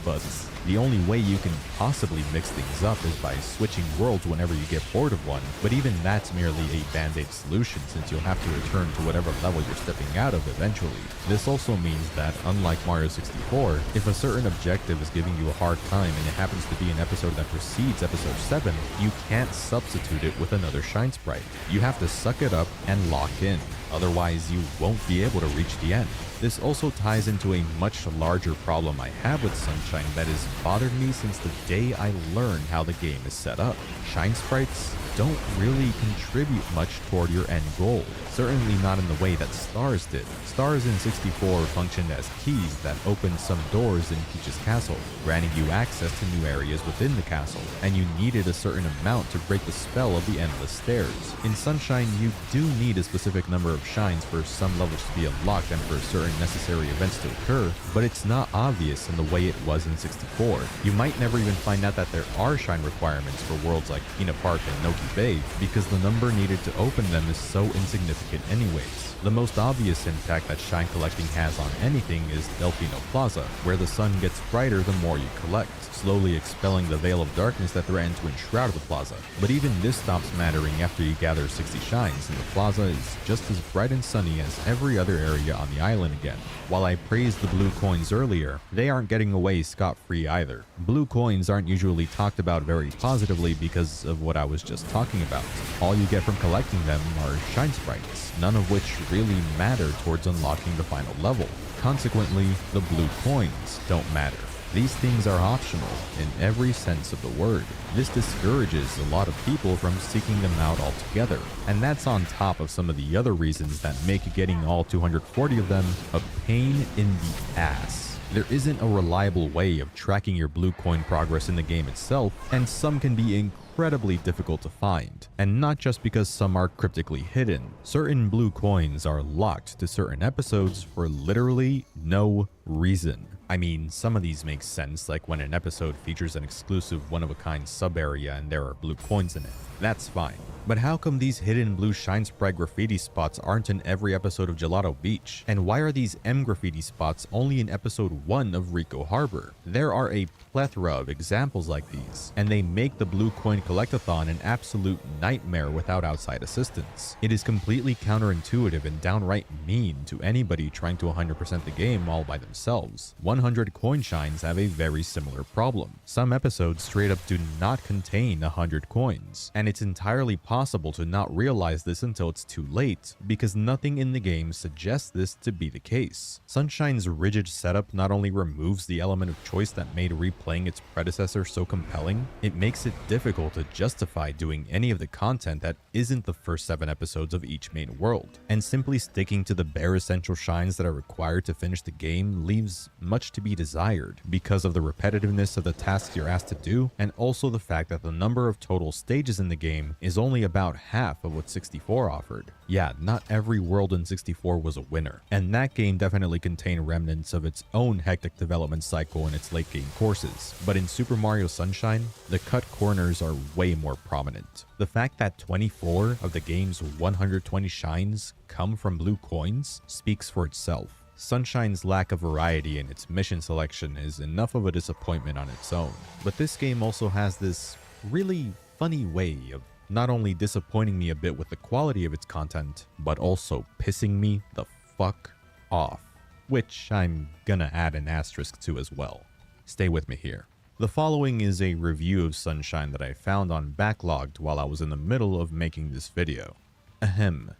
Buts. The only way you can possibly mix things up is by switching worlds whenever you get bored of one, but even that's merely a band-aid solution since you'll have to return to whatever level you're stepping out of eventually. This also means that, unlike Mario 64, if a certain objective is giving you a hard time and it happens to be an episode that precedes episode 7, you can't substitute it with another shine sprite. You have to suck it up and lock in. Otherwise, you won't be able to reach the end. This also ties into a much larger problem I have with Sunshine that has bothered me since the day I learned how the game is set up. Shine sprites don't really contribute much toward your end goal, certainly not in the way that stars did. Stars in 64 functioned as keys that opened some doors in Peach's castle, granting you access to new areas within the castle, and you needed a certain amount to break the spell of the endless stairs. In Sunshine, you do need a specific number of shines for some levels to be unlocked and for certain necessary events to occur, but it's not obvious in the way it was in 64. You might never even find out that there are shine requirements for worlds like Pina Park and Noki Bay, because the number needed to open them is so insignificant anyways. The most obvious impact that shine collecting has on anything is Delfino Plaza, where the sun gets brighter the more you collect, slowly expelling the veil of darkness that threatened to enshroud the plaza. But even this stops mattering after you gather 60 shines, and the plaza is just as bright and sunny as every other area on the island again. While I praised the blue coins earlier, they aren't getting away scot-free either. Blue coins aren't usually talked about very positively because of what I was just talking about. All you get from collecting them are shine sprites, none of which really matter towards unlocking the final level. Consequently, the blue coins don't matter. These things are optional in every sense of the word. This discourages a lot of people from seeking them out altogether, and that's on top of some of the other reasons that make getting all 240 of them a pain in the ass. There isn't a reliable way of tracking your blue coin progress in the game itself, and some can be incredibly difficult to find. And not just because some are cryptically hidden. Certain blue coins are locked to certain episodes for literally no reason. I mean, some of these make sense, like when an episode features an exclusive one-of-a-kind sub-area and there are blue coins in it. That's fine. But how come these hidden blue shine sprite graffiti spots aren't in every episode of Gelato Beach? And why are these M graffiti spots only in episode 1 of Rico Harbor? There are a plethora of examples like these, and they make the blue coin collectathon an absolute nightmare without outside assistance. It is completely counterintuitive and downright mean to anybody trying to 100% the game all by themselves. 100 coin shines have a very similar problem. Some episodes straight up do not contain 100 coins, and it's entirely possible to not realize this until it's too late, because nothing in the game suggests this to be the case. Sunshine's rigid setup not only removes the element of choice that made replaying its predecessor so compelling, it makes it difficult to justify doing any of the content that isn't the first 7 episodes of each main world, and simply sticking to the bare essential shines that are required to finish the game leaves much to be desired because of the repetitiveness of the tasks you're asked to do, and also the fact that the number of total stages in the game is only about half of what 64 offered. Yeah, not every world in 64 was a winner, and that game definitely contained remnants of its own hectic development cycle in its late game courses, but in Super Mario Sunshine, the cut corners are way more prominent. The fact that 24 of the game's 120 shines come from blue coins speaks for itself. Sunshine's lack of variety in its mission selection is enough of a disappointment on its own, but this game also has this really funny way of not only disappointing me a bit with the quality of its content, but also pissing me the fuck off, which I'm gonna add an asterisk to as well. Stay with me here. The following is a review of Sunshine that I found on Backlogged while I was in the middle of making this video. Ahem.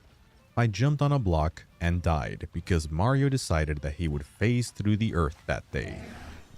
I jumped on a block and died because Mario decided that he would phase through the earth that day.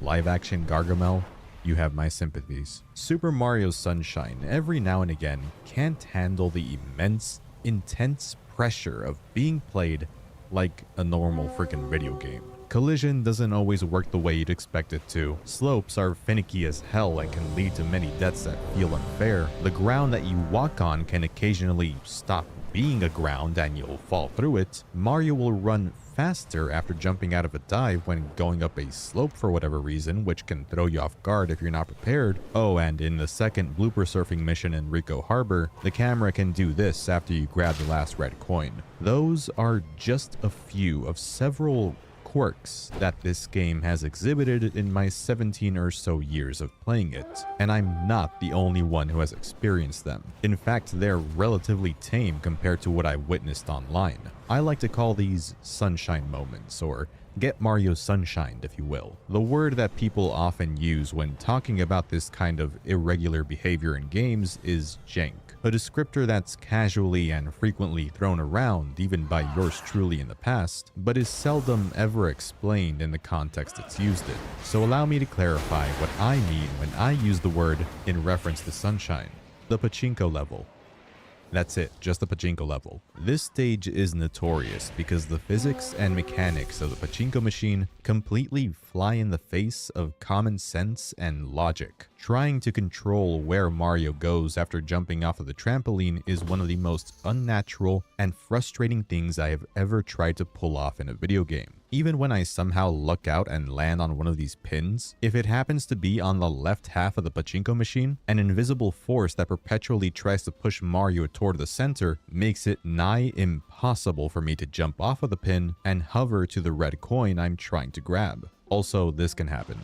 Live action Gargamel, you have my sympathies. Super Mario Sunshine every now and again can't handle the immense, intense pressure of being played like a normal freaking video game. Collision doesn't always work the way you'd expect it to. Slopes are finicky as hell and can lead to many deaths that feel unfair. The ground that you walk on can occasionally stop being a ground and you'll fall through it. Mario will run faster after jumping out of a dive when going up a slope for whatever reason, which can throw you off guard if you're not prepared. Oh, and in the second blooper surfing mission in Rico Harbor, the camera can do this after you grab the last red coin. Those are just a few of several quirks that this game has exhibited in my 17 or so years of playing it, and I'm not the only one who has experienced them. In fact, they're relatively tame compared to what I witnessed online. I like to call these sunshine moments, or get Mario sunshined if you will. The word that people often use when talking about this kind of irregular behavior in games is jank, a descriptor that's casually and frequently thrown around even by yours truly in the past, but is seldom ever explained in the context it's used in. So allow me to clarify what I mean when I use the word in reference to Sunshine. The pachinko level. That's it, just the pachinko level. This stage is notorious because the physics and mechanics of the pachinko machine completely fly in the face of common sense and logic. Trying to control where Mario goes after jumping off of the trampoline is one of the most unnatural and frustrating things I have ever tried to pull off in a video game. Even when I somehow luck out and land on one of these pins, if it happens to be on the left half of the pachinko machine, an invisible force that perpetually tries to push Mario toward the center makes it nigh impossible for me to jump off of the pin and hover to the red coin I'm trying to grab. Also, this can happen.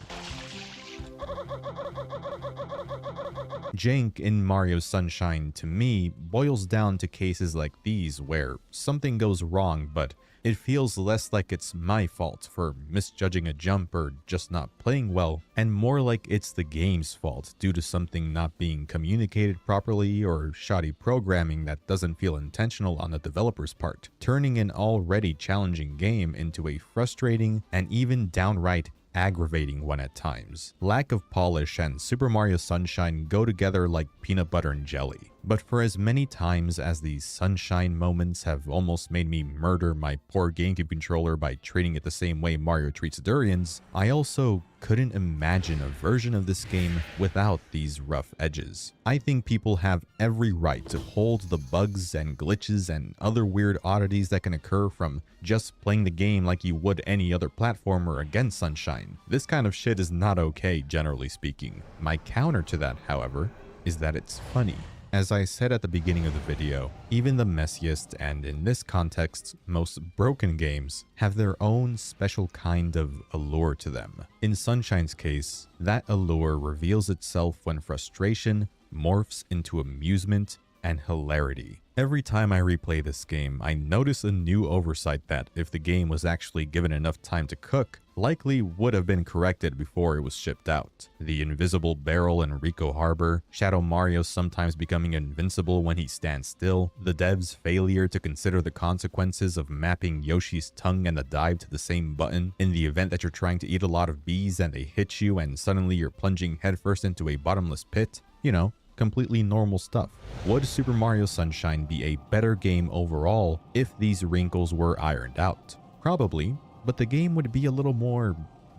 Jank in Mario Sunshine to me boils down to cases like these where something goes wrong, but it feels less like it's my fault for misjudging a jump or just not playing well, and more like it's the game's fault due to something not being communicated properly or shoddy programming that doesn't feel intentional on the developer's part, turning an already challenging game into a frustrating and even downright aggravating one at times. Lack of polish and Super Mario Sunshine go together like peanut butter and jelly. But for as many times as these sunshine moments have almost made me murder my poor GameCube controller by treating it the same way Mario treats durians, I also couldn't imagine a version of this game without these rough edges. I think people have every right to hold the bugs and glitches and other weird oddities that can occur from just playing the game like you would any other platformer against Sunshine. This kind of shit is not okay, generally speaking. My counter to that, however, is that it's funny. As I said at the beginning of the video, even the messiest and, in this context, most broken games have their own special kind of allure to them. In Sunshine's case, that allure reveals itself when frustration morphs into amusement and hilarity. Every time I replay this game, I notice a new oversight that, if the game was actually given enough time to cook, likely would have been corrected before it was shipped out. The invisible barrel in Rico Harbor, Shadow Mario sometimes becoming invincible when he stands still, the dev's failure to consider the consequences of mapping Yoshi's tongue and the dive to the same button in the event that you're trying to eat a lot of bees and they hit you and suddenly you're plunging headfirst into a bottomless pit. You know, completely normal stuff. Would Super Mario Sunshine be a better game overall if these wrinkles were ironed out? Probably, but the game would be a little more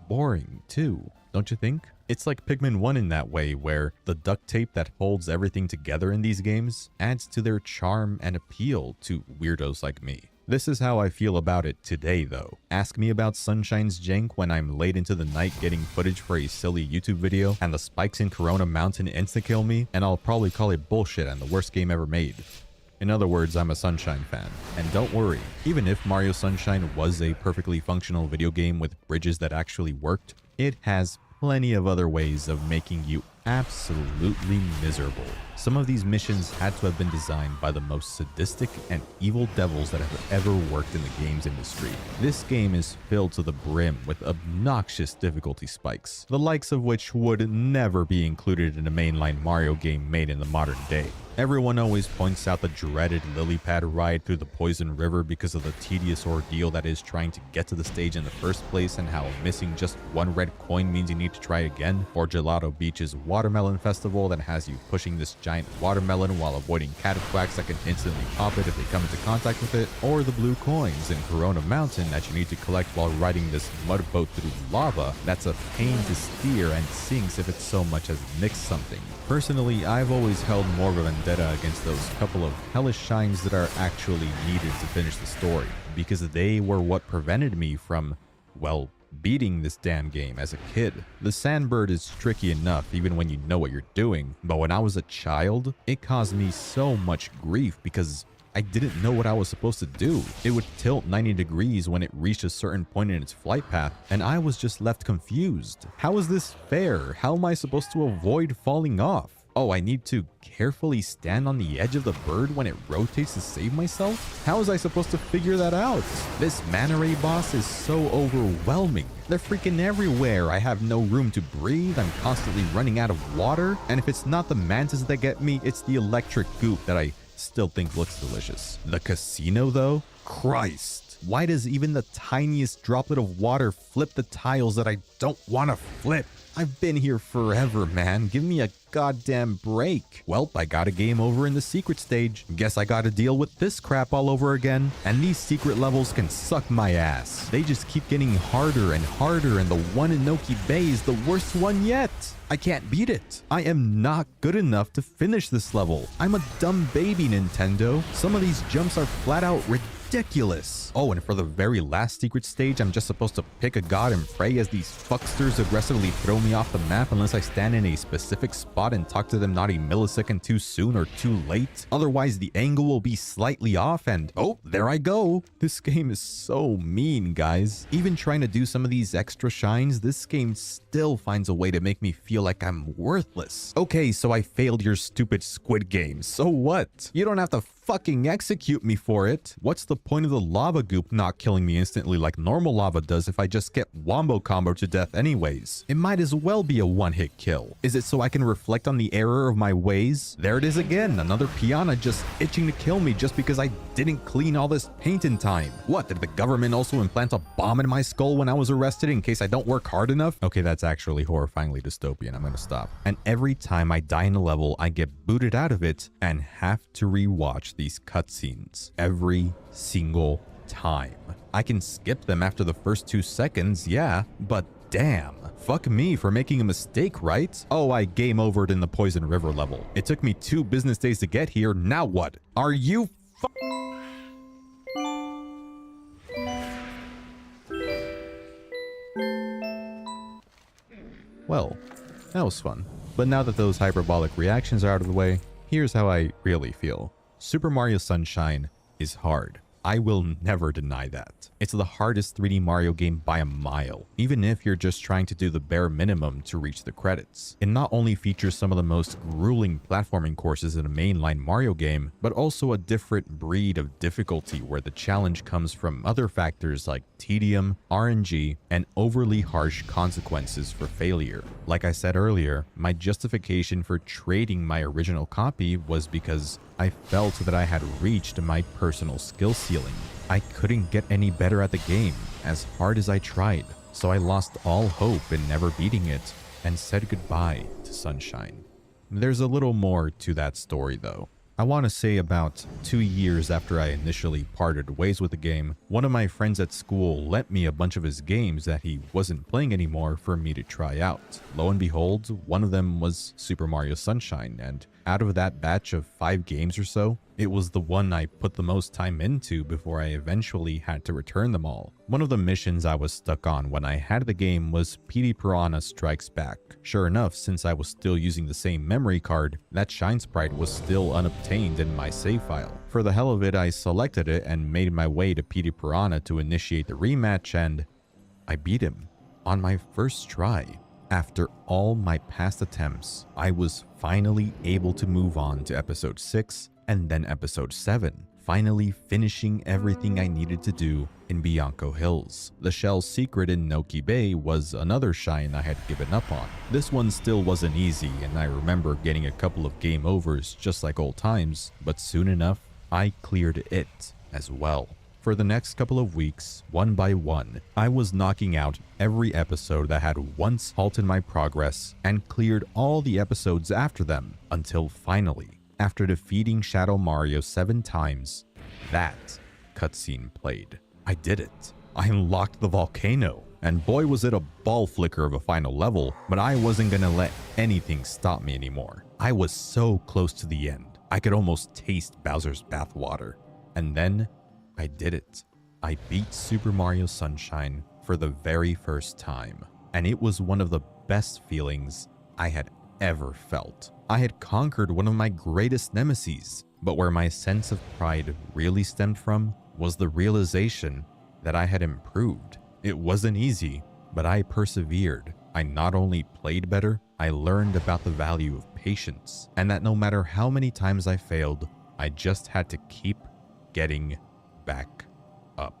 boring too, don't you think? It's like Pikmin 1 in that way, where the duct tape that holds everything together in these games adds to their charm and appeal to weirdos like me. This is how I feel about it today though. Ask me about Sunshine's jank when I'm late into the night getting footage for a silly YouTube video and the spikes in Corona Mountain insta-kill me, and I'll probably call it bullshit and the worst game ever made. In other words, I'm a Sunshine fan. And don't worry, even if Mario Sunshine was a perfectly functional video game with bridges that actually worked, it has plenty of other ways of making you absolutely miserable. Some of these missions had to have been designed by the most sadistic and evil devils that have ever worked in the games industry. This game is filled to the brim with obnoxious difficulty spikes, the likes of which would never be included in a mainline Mario game made in the modern day. Everyone always points out the dreaded lily pad ride through the poison river because of the tedious ordeal that is trying to get to the stage in the first place, and how missing just one red coin means you need to try again, or Gelato Beach's watermelon festival that has you pushing this giant watermelon while avoiding cataquacks that can instantly pop it if they come into contact with it, or the blue coins in Corona Mountain that you need to collect while riding this mud boat through lava that's a pain to steer and sinks if it so much as nicks something. Personally, I've always held more of a vendetta against those couple of hellish shines that are actually needed to finish the story, because they were what prevented me from, well, beating this damn game as a kid. The Sandbird is tricky enough even when you know what you're doing, but when I was a child, it caused me so much grief because I didn't know what I was supposed to do. It would tilt 90 degrees when it reached a certain point in its flight path, and I was just left confused. How is this fair? How am I supposed to avoid falling off? Oh, I need to carefully stand on the edge of the bird when it rotates to save myself? How was I supposed to figure that out? This Manta Ray boss is so overwhelming. They're freaking everywhere. I have no room to breathe. I'm constantly running out of water. And if it's not the mantas that get me, it's the electric goop that I still think looks delicious. The casino though? Christ. Why does even the tiniest droplet of water flip the tiles that I don't want to flip? I've been here forever, man. Give me a goddamn break. Well, I got a game over in the secret stage. Guess I gotta deal with this crap all over again. And these secret levels can suck my ass. They just keep getting harder and harder, and the one in Noki Bay is the worst one yet. I can't beat it. I am not good enough to finish this level. I'm a dumb baby, Nintendo. Some of these jumps are flat out ridiculous. Oh, and for the very last secret stage, I'm just supposed to pick a god and pray as these fucksters aggressively throw me off the map unless I stand in a specific spot and talk to them not a millisecond too soon or too late. Otherwise, the angle will be slightly off and oh, there I go. This game is so mean, guys. Even trying to do some of these extra shines, this game still finds a way to make me feel like I'm worthless. Okay, so I failed your stupid Squid Game. So what? You don't have to fucking execute me for it. What's the point of the lava goop not killing me instantly like normal lava does if I just get wombo combo to death anyways? It might as well be a one-hit kill. Is it so I can reflect on the error of my ways? There it is again, another piranha just itching to kill me just because I didn't clean all this paint in time. What, did the government also implant a bomb in my skull when I was arrested in case I don't work hard enough? Okay, that's actually horrifyingly dystopian. I'm gonna stop. And every time I die in a level, I get booted out of it and have to rewatch these cutscenes every single time. I can skip them after the first 2 seconds, yeah, but damn. Fuck me for making a mistake, right? Oh, I game overed in the Poison River level. It took me 2 business days to get here. Now what? Are you Well, that was fun. But now that those hyperbolic reactions are out of the way, here's how I really feel. Super Mario Sunshine is hard. I will never deny that. It's the hardest 3D Mario game by a mile, even if you're just trying to do the bare minimum to reach the credits. It not only features some of the most grueling platforming courses in a mainline Mario game, but also a different breed of difficulty where the challenge comes from other factors like tedium, RNG, and overly harsh consequences for failure. Like I said earlier, my justification for trading my original copy was because I felt that I had reached my personal skill ceiling. I couldn't get any better at the game, as hard as I tried, so I lost all hope in never beating it and said goodbye to Sunshine. There's a little more to that story though. I want to say about 2 years after I initially parted ways with the game, one of my friends at school lent me a bunch of his games that he wasn't playing anymore for me to try out. Lo and behold, one of them was Super Mario Sunshine, and out of that batch of 5 games or so, it was the one I put the most time into before I eventually had to return them all. One of the missions I was stuck on when I had the game was Petey Piranha Strikes Back. Sure enough, since I was still using the same memory card, that Shine Sprite was still unobtained in my save file. For the hell of it, I selected it and made my way to Petey Piranha to initiate the rematch, and I beat him on my first try. After all my past attempts, I was finally able to move on to episode 6 and then episode 7, finally finishing everything I needed to do in Bianco Hills. The Shell's secret in Noki Bay was another shine I had given up on. This one still wasn't easy, and I remember getting a couple of game overs just like old times, but soon enough, I cleared it as well. For the next couple of weeks, one by one, I was knocking out every episode that had once halted my progress and cleared all the episodes after them, until finally, after defeating Shadow Mario 7 times, that cutscene played. I did it. I unlocked the volcano, and boy was it a ball flicker of a final level, but I wasn't gonna let anything stop me anymore. I was so close to the end. I could almost taste Bowser's bathwater. And then I did it. I beat Super Mario Sunshine for the very first time, and it was one of the best feelings I had ever felt. I had conquered one of my greatest nemeses, but where my sense of pride really stemmed from was the realization that I had improved. It wasn't easy, but I persevered. I not only played better, I learned about the value of patience, and that no matter how many times I failed, I just had to keep getting back up.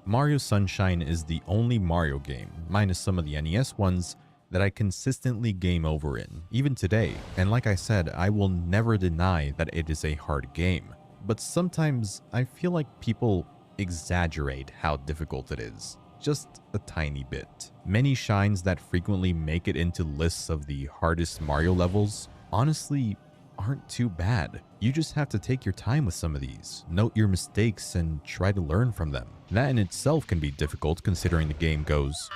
Mario Sunshine is the only Mario game, minus some of the NES ones, that I consistently game over in, even today. And like I said, I will never deny that it is a hard game, but sometimes I feel like people exaggerate how difficult it is, just a tiny bit. Many shines that frequently make it into lists of the hardest Mario levels honestly aren't too bad. You just have to take your time with some of these, note your mistakes, and try to learn from them. That in itself can be difficult considering the game goes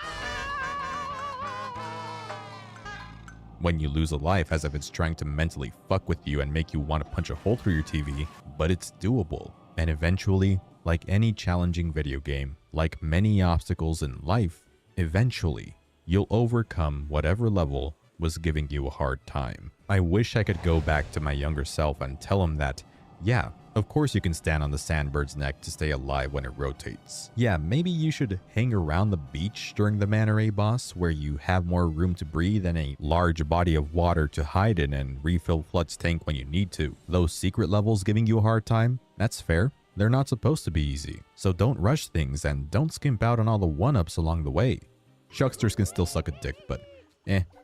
when you lose a life as if it's trying to mentally fuck with you and make you want to punch a hole through your TV, but it's doable. And eventually, like any challenging video game, like many obstacles in life, eventually you'll overcome whatever level was giving you a hard time. I wish I could go back to my younger self and tell him that, yeah, Of course you can stand on the sandbird's neck to stay alive when it rotates. Yeah, maybe you should hang around the beach during the Manta Ray boss where you have more room to breathe and a large body of water to hide in and refill Flood's tank when you need to. Those secret levels giving you a hard time? That's fair. They're not supposed to be easy. So don't rush things and don't skimp out on all the 1-ups along the way. Chucksters can still suck a dick, but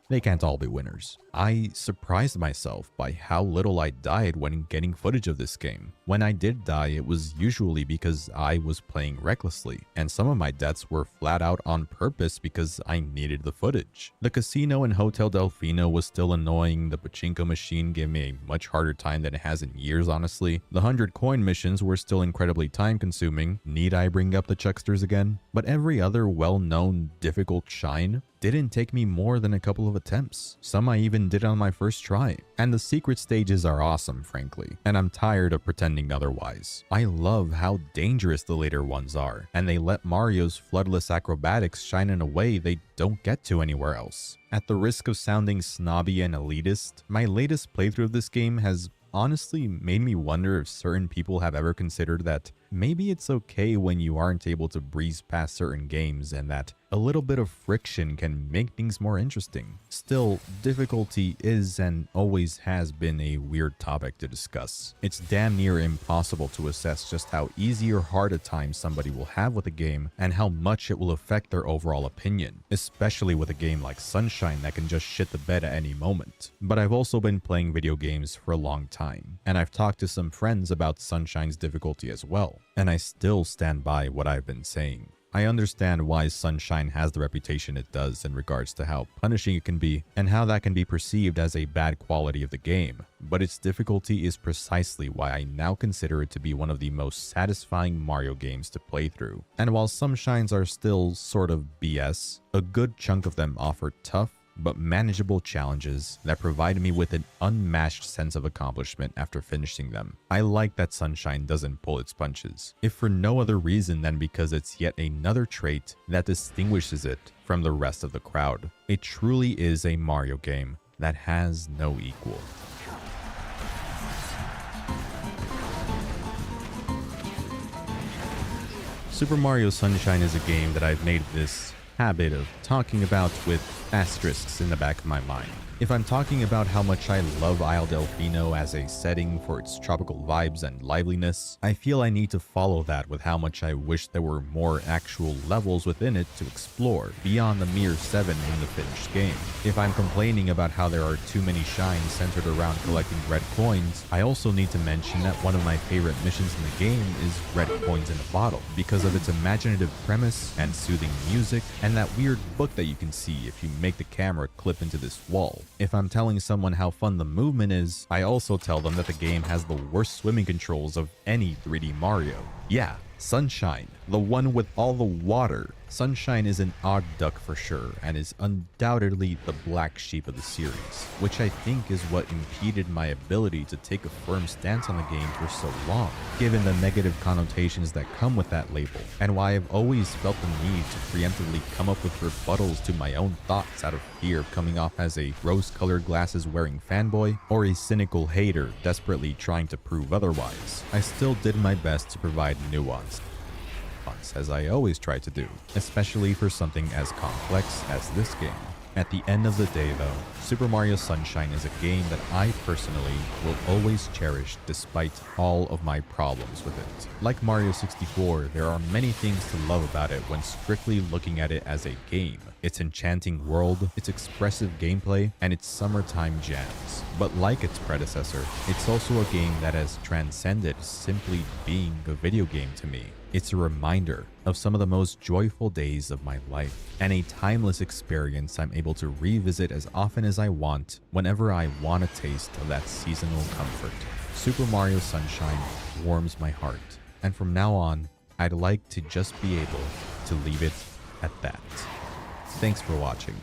they can't all be winners. I surprised myself by how little I died when getting footage of this game. When I did die, it was usually because I was playing recklessly, and some of my deaths were flat out on purpose because I needed the footage. The casino in Hotel Delfino was still annoying, the pachinko machine gave me a much harder time than it has in years honestly. The 100 coin missions were still incredibly time consuming. Need I bring up the Chucksters again? But every other well-known difficult shine didn't take me more than a couple of attempts. Some I even did on my first try. And the secret stages are awesome, frankly, and I'm tired of pretending otherwise. I love how dangerous the later ones are, and they let Mario's floodless acrobatics shine in a way they don't get to anywhere else. At the risk of sounding snobby and elitist, my latest playthrough of this game has honestly made me wonder if certain people have ever considered that maybe it's okay when you aren't able to breeze past certain games and that a little bit of friction can make things more interesting. Still, difficulty is and always has been a weird topic to discuss. It's damn near impossible to assess just how easy or hard a time somebody will have with a game and how much it will affect their overall opinion, especially with a game like Sunshine that can just shit the bed at any moment. But I've also been playing video games for a long time, and I've talked to some friends about Sunshine's difficulty as well, and I still stand by what I've been saying. I understand why Sunshine has the reputation it does in regards to how punishing it can be and how that can be perceived as a bad quality of the game, but its difficulty is precisely why I now consider it to be one of the most satisfying Mario games to play through. And while some shines are still sort of BS, a good chunk of them offer tough but manageable challenges that provided me with an unmatched sense of accomplishment after finishing them. I like that Sunshine doesn't pull its punches, if for no other reason than because it's yet another trait that distinguishes it from the rest of the crowd. It truly is a Mario game that has no equal. Super Mario Sunshine is a game that I've made this habit of talking about with asterisks in the back of my mind. If I'm talking about how much I love Isle Delfino as a setting for its tropical vibes and liveliness, I feel I need to follow that with how much I wish there were more actual levels within it to explore, beyond the mere 7 in the finished game. If I'm complaining about how there are too many shines centered around collecting red coins, I also need to mention that one of my favorite missions in the game is red coins in a bottle, because of its imaginative premise and soothing music, and that weird book that you can see if you make the camera clip into this wall. If I'm telling someone how fun the movement is, I also tell them that the game has the worst swimming controls of any 3D Mario. Yeah, Sunshine, the one with all the water. Sunshine is an odd duck for sure, and is undoubtedly the black sheep of the series, which I think is what impeded my ability to take a firm stance on the game for so long, given the negative connotations that come with that label, and why I've always felt the need to preemptively come up with rebuttals to my own thoughts out of fear of coming off as a rose-colored glasses wearing fanboy, or a cynical hater desperately trying to prove otherwise. I still did my best to provide nuance, as I always try to do, especially for something as complex as this game. At the end of the day though, Super Mario Sunshine is a game that I personally will always cherish despite all of my problems with it. Like Mario 64, there are many things to love about it when strictly looking at it as a game. Its enchanting world, its expressive gameplay, and its summertime jams. But like its predecessor, it's also a game that has transcended simply being a video game to me. It's a reminder of some of the most joyful days of my life, and a timeless experience I'm able to revisit as often as I want whenever I want a taste of that seasonal comfort. Super Mario Sunshine warms my heart, and from now on, I'd like to just be able to leave it at that. Thanks for watching.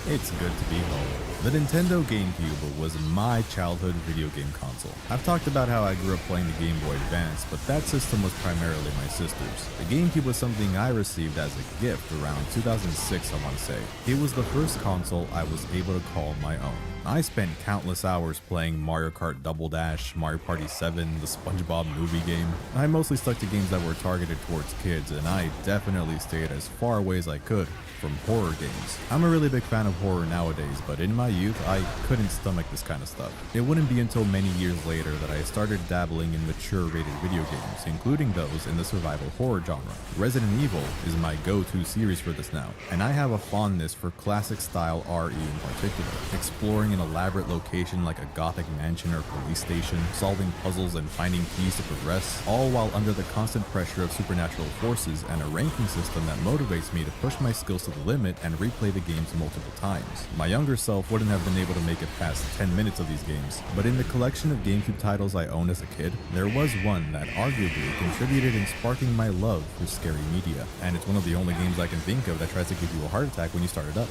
It's good to be home. The Nintendo GameCube was my childhood video game console. I've talked about how I grew up playing the Game Boy Advance, but that system was primarily my sister's. The GameCube was something I received as a gift around 2006, I want to say. It was the first console I was able to call my own. I spent countless hours playing Mario Kart Double Dash, Mario Party 7, the SpongeBob movie game. I mostly stuck to games that were targeted towards kids, and I definitely stayed as far away as I could from horror games. I'm a really big fan of horror nowadays, but in my youth, I couldn't stomach this kind of stuff. It wouldn't be until many years later that I started dabbling in mature rated video games, including those in the survival horror genre. Resident Evil is my go-to series for this now, and I have a fondness for classic style RE in particular, exploring an elaborate location like a gothic mansion or police station, solving puzzles and finding keys to progress, all while under the constant pressure of supernatural forces and a ranking system that motivates me to push my skills to the limit and replay the games multiple times. My younger self wouldn't have been able to make it past 10 minutes of these games, but in the collection of GameCube titles I owned as a kid, there was one that arguably contributed in sparking my love for scary media, and it's one of the only games I can think of that tries to give you a heart attack when you start it up.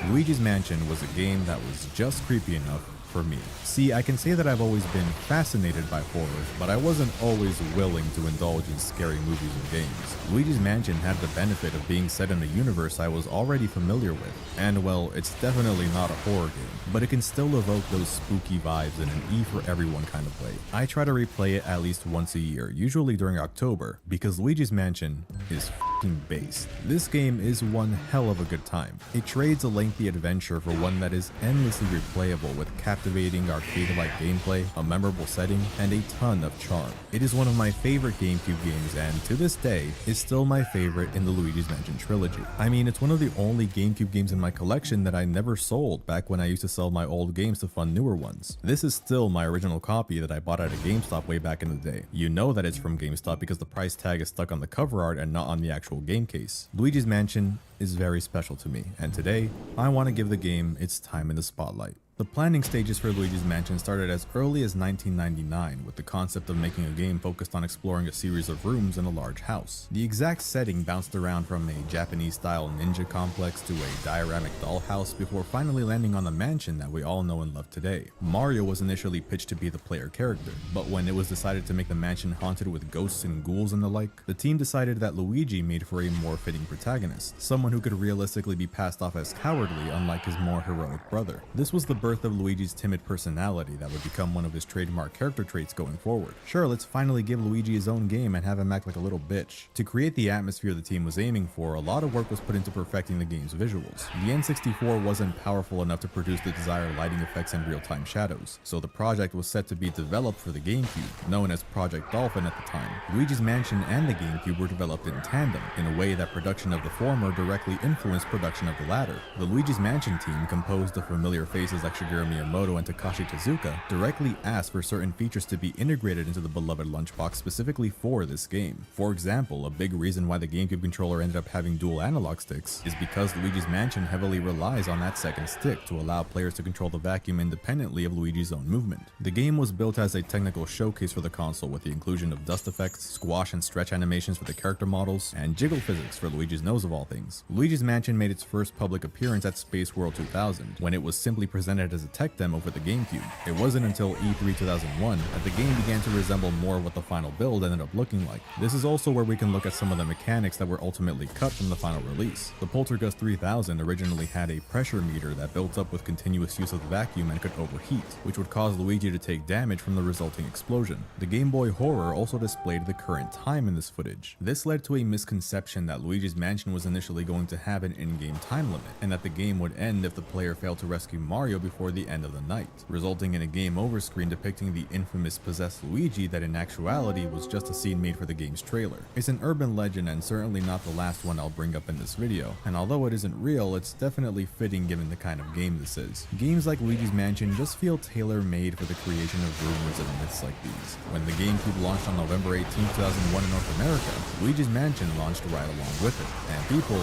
Luigi's Mansion was a game that was just creepy enough for me. See, I can say that I've always been fascinated by horror, but I wasn't always willing to indulge in scary movies or games. Luigi's Mansion had the benefit of being set in a universe I was already familiar with, and well, it's definitely not a horror game, but it can still evoke those spooky vibes in an E for everyone kind of way. I try to replay it at least once a year, usually during October, because Luigi's Mansion is f***ing based. This game is one hell of a good time. It trades a lengthy adventure for one that is endlessly replayable with captivating arcade-like gameplay, a memorable setting, and a ton of charm. It is one of my favorite GameCube games, and to this day, is still my favorite in the Luigi's Mansion trilogy. I mean, it's one of the only GameCube games in my collection that I never sold back when I used to sell my old games to fund newer ones. This is still my original copy that I bought at a GameStop way back in the day. You know that it's from GameStop because the price tag is stuck on the cover art and not on the actual game case. Luigi's Mansion is very special to me, and today, I want to give the game its time in the spotlight. The planning stages for Luigi's Mansion started as early as 1999 with the concept of making a game focused on exploring a series of rooms in a large house. The exact setting bounced around from a Japanese-style ninja complex to a dioramic dollhouse before finally landing on the mansion that we all know and love today. Mario was initially pitched to be the player character, but when it was decided to make the mansion haunted with ghosts and ghouls and the like, the team decided that Luigi made for a more fitting protagonist, someone who could realistically be passed off as cowardly unlike his more heroic brother. This was the birth of Luigi's timid personality that would become one of his trademark character traits going forward. Sure, let's finally give Luigi his own game and have him act like a little bitch. To create the atmosphere the team was aiming for, a lot of work was put into perfecting the game's visuals. The N64 wasn't powerful enough to produce the desired lighting effects and real-time shadows, so the project was set to be developed for the GameCube, known as Project Dolphin at the time. Luigi's Mansion and the GameCube were developed in tandem, in a way that production of the former directly influenced production of the latter. The Luigi's Mansion team, composed of familiar faces like Shigeru Miyamoto and Takashi Tezuka, directly asked for certain features to be integrated into the beloved lunchbox specifically for this game. For example, a big reason why the GameCube controller ended up having dual analog sticks is because Luigi's Mansion heavily relies on that second stick to allow players to control the vacuum independently of Luigi's own movement. The game was built as a technical showcase for the console with the inclusion of dust effects, squash and stretch animations for the character models, and jiggle physics for Luigi's nose of all things. Luigi's Mansion made its first public appearance at Space World 2000, when it was simply presented as a tech demo for the GameCube. It wasn't until E3 2001 that the game began to resemble more of what the final build ended up looking like. This is also where we can look at some of the mechanics that were ultimately cut from the final release. The Poltergust 3000 originally had a pressure meter that built up with continuous use of the vacuum and could overheat, which would cause Luigi to take damage from the resulting explosion. The Game Boy Horror also displayed the current time in this footage. This led to a misconception that Luigi's Mansion was initially going to have an in-game time limit, and that the game would end if the player failed to rescue Mario before the end of the night, resulting in a game over screen depicting the infamous possessed Luigi that in actuality was just a scene made for the game's trailer. It's an urban legend and certainly not the last one I'll bring up in this video, and although it isn't real, it's definitely fitting given the kind of game this is. Games like Luigi's Mansion just feel tailor-made for the creation of rumors and myths like these. When the GameCube launched on November 18, 2001 in North America, Luigi's Mansion launched right along with it, and people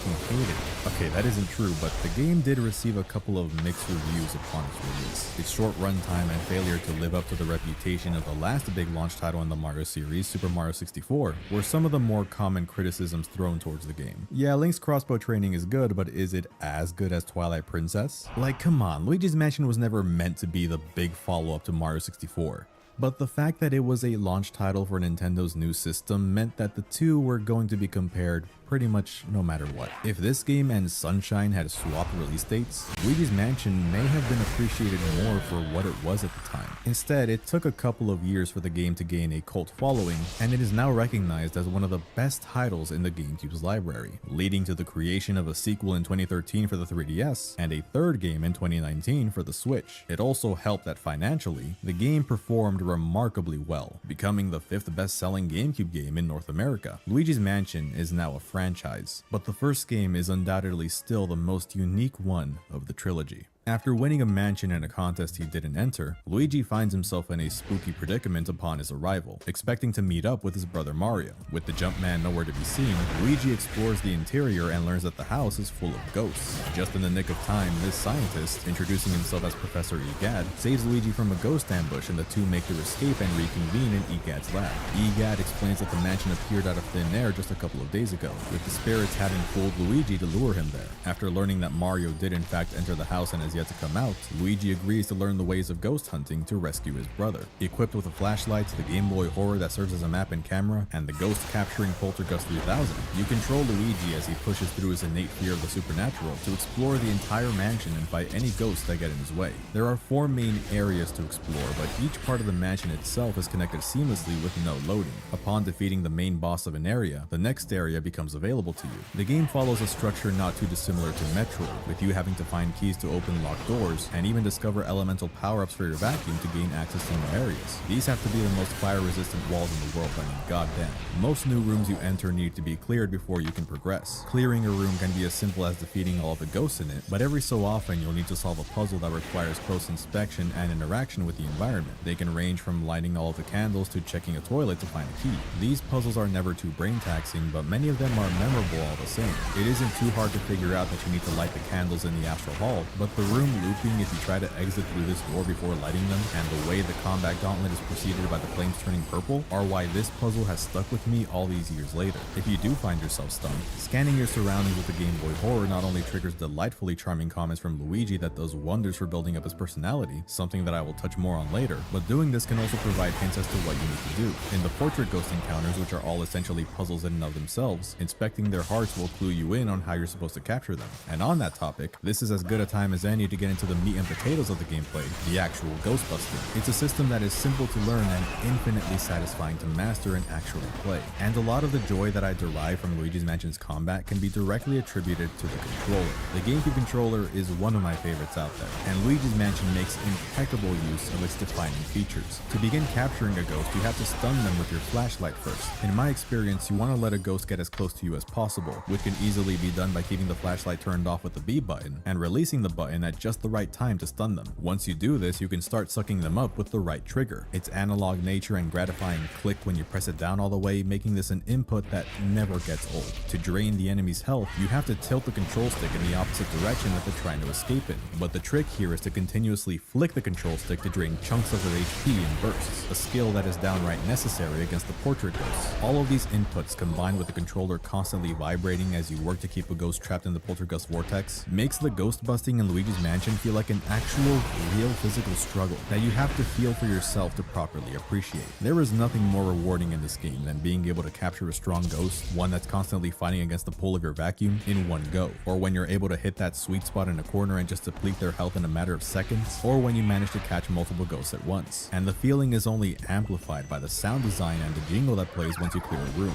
fucking hated it. Okay, that isn't true, but the game did receive a couple of mixed reviews upon its release. Its short runtime and failure to live up to the reputation of the last big launch title in the Mario series, Super Mario 64, were some of the more common criticisms thrown towards the game. Yeah, Link's crossbow training is good, but is it as good as Twilight Princess? Like, come on, Luigi's Mansion was never meant to be the big follow-up to Mario 64. But the fact that it was a launch title for Nintendo's new system meant that the two were going to be compared pretty much no matter what. If this game and Sunshine had swapped release dates, Luigi's Mansion may have been appreciated more for what it was at the time. Instead, it took a couple of years for the game to gain a cult following, and it is now recognized as one of the best titles in the GameCube's library, leading to the creation of a sequel in 2013 for the 3DS and a third game in 2019 for the Switch. It also helped that financially, the game performed remarkably well, becoming the 5th best-selling GameCube game in North America. Luigi's Mansion is now a franchise, but the first game is undoubtedly still the most unique one of the trilogy. After winning a mansion in a contest he didn't enter, Luigi finds himself in a spooky predicament upon his arrival, expecting to meet up with his brother Mario. With the Jumpman nowhere to be seen, Luigi explores the interior and learns that the house is full of ghosts. Just in the nick of time, this scientist, introducing himself as Professor Egad, saves Luigi from a ghost ambush, and the two make their escape and reconvene in Egad's lab. Egad explains that the mansion appeared out of thin air just a couple of days ago, with the spirits having fooled Luigi to lure him there. After learning that Mario did in fact enter the house and is yet to come out, Luigi agrees to learn the ways of ghost hunting to rescue his brother. Equipped with a flashlight, the Game Boy Horror that serves as a map and camera, and the ghost capturing Poltergust 3000, you control Luigi as he pushes through his innate fear of the supernatural to explore the entire mansion and fight any ghosts that get in his way. There are 4 main areas to explore, but each part of the mansion itself is connected seamlessly with no loading. Upon defeating the main boss of an area, the next area becomes available to you. The game follows a structure not too dissimilar to Metroid, with you having to find keys to open locked doors and even discover elemental power-ups for your vacuum to gain access to new areas. These have to be the most fire-resistant walls in the world, I mean, goddamn. Most new rooms you enter need to be cleared before you can progress. Clearing a room can be as simple as defeating all of the ghosts in it, but every so often you'll need to solve a puzzle that requires close inspection and interaction with the environment. They can range from lighting all of the candles to checking a toilet to find a key. These puzzles are never too brain-taxing, but many of them are memorable all the same. It isn't too hard to figure out that you need to light the candles in the Astral Hall, but the room looping if you try to exit through this door before lighting them, and the way the combat gauntlet is preceded by the flames turning purple are why this puzzle has stuck with me all these years later. If you do find yourself stunned, scanning your surroundings with the Game Boy Horror not only triggers delightfully charming comments from Luigi that does wonders for building up his personality, something that I will touch more on later, but doing this can also provide hints as to what you need to do. In the portrait ghost encounters, which are all essentially puzzles in and of themselves, inspecting their hearts will clue you in on how you're supposed to capture them. And on that topic, this is as good a time as any to get into the meat and potatoes of the gameplay, the actual Ghostbuster. It's a system that is simple to learn and infinitely satisfying to master and actually play. And a lot of the joy that I derive from Luigi's Mansion's combat can be directly attributed to the controller. The GameCube controller is one of my favorites out there, and Luigi's Mansion makes impeccable use of its defining features. To begin capturing a ghost, you have to stun them with your flashlight first. In my experience, you want to let a ghost get as close to you as possible, which can easily be done by keeping the flashlight turned off with the B button and releasing the button at just the right time to stun them. Once you do this, you can start sucking them up with the right trigger. Its analog nature and gratifying click when you press it down all the way, making this an input that never gets old. To drain the enemy's health, you have to tilt the control stick in the opposite direction that they're trying to escape in. But the trick here is to continuously flick the control stick to drain chunks of their HP in bursts, a skill that is downright necessary against the portrait ghosts. All of these inputs, combined with the controller constantly vibrating as you work to keep a ghost trapped in the poltergust vortex, makes the ghost busting in Luigi's Mansion feel like an actual, real physical struggle that you have to feel for yourself to properly appreciate. There is nothing more rewarding in this game than being able to capture a strong ghost, one that's constantly fighting against the pull of your vacuum, in one go, or when you're able to hit that sweet spot in a corner and just deplete their health in a matter of seconds, or when you manage to catch multiple ghosts at once. And the feeling is only amplified by the sound design and the jingle that plays once you clear a room.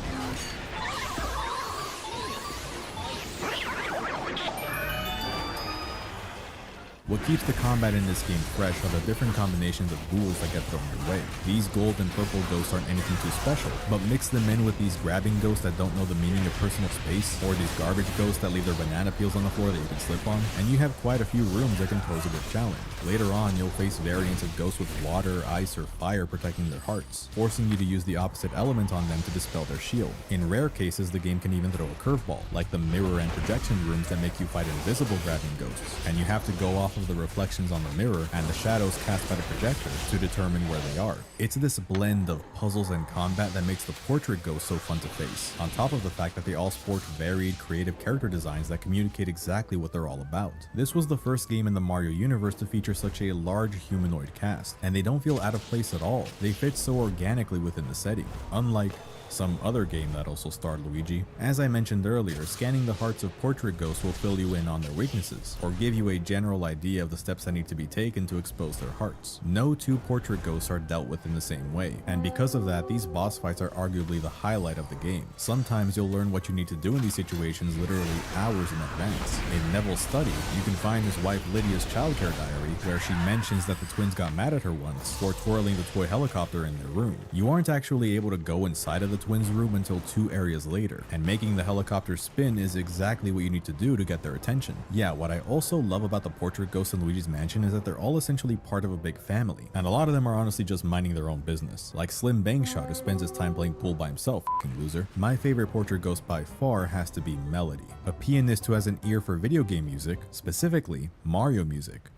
What keeps the combat in this game fresh are the different combinations of ghouls that get thrown your way. These gold and purple ghosts aren't anything too special, but mix them in with these grabbing ghosts that don't know the meaning of personal space, or these garbage ghosts that leave their banana peels on the floor that you can slip on, and you have quite a few rooms that can pose a good challenge. Later on, you'll face variants of ghosts with water, ice, or fire protecting their hearts, forcing you to use the opposite element on them to dispel their shield. In rare cases, the game can even throw a curveball, like the mirror and projection rooms that make you fight invisible grabbing ghosts, and you have to go off of the reflections on the mirror and the shadows cast by the projector to determine where they are. It's this blend of puzzles and combat that makes the portrait ghost so fun to face, on top of the fact that they all sport varied, creative character designs that communicate exactly what they're all about. This was the first game in the Mario universe to feature such a large humanoid cast, and they don't feel out of place at all. They fit so organically within the setting, unlike some other game that also starred Luigi. As I mentioned earlier, scanning the hearts of portrait ghosts will fill you in on their weaknesses, or give you a general idea of the steps that need to be taken to expose their hearts. No two portrait ghosts are dealt with in the same way, and because of that, these boss fights are arguably the highlight of the game. Sometimes you'll learn what you need to do in these situations literally hours in advance. In Neville's study, you can find his wife Lydia's childcare diary, where she mentions that the twins got mad at her once for twirling the toy helicopter in their room. You aren't actually able to go inside of the twins' room until 2 areas later, and making the helicopter spin is exactly what you need to do to get their attention. Yeah, what I also love about the portrait ghosts in Luigi's Mansion is that they're all essentially part of a big family, and a lot of them are honestly just minding their own business, like Slim Bangshot, who spends his time playing pool by himself, f***ing loser. My favorite portrait ghost by far has to be Melody, a pianist who has an ear for video game music, specifically Mario music.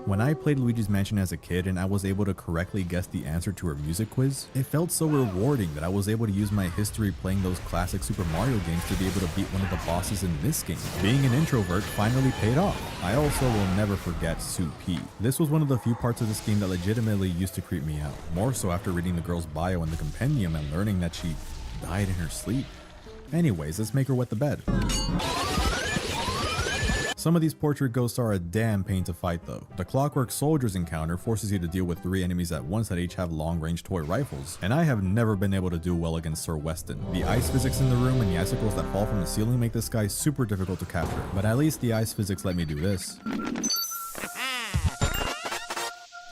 When I played Luigi's Mansion as a kid and I was able to correctly guess the answer to her music quiz, it felt so rewarding that I was able to use my history playing those classic Super Mario games to be able to beat one of the bosses in this game. Being an introvert finally paid off. I also will never forget Sue P. This was one of the few parts of this game that legitimately used to creep me out, more so after reading the girl's bio in the compendium and learning that she died in her sleep. Anyways, let's make her wet the bed. Some of these portrait ghosts are a damn pain to fight though. The Clockwork Soldiers encounter forces you to deal with 3 enemies at once that each have long-range toy rifles, and I have never been able to do well against Sir Weston. The ice physics in the room and the icicles that fall from the ceiling make this guy super difficult to capture, but at least the ice physics let me do this.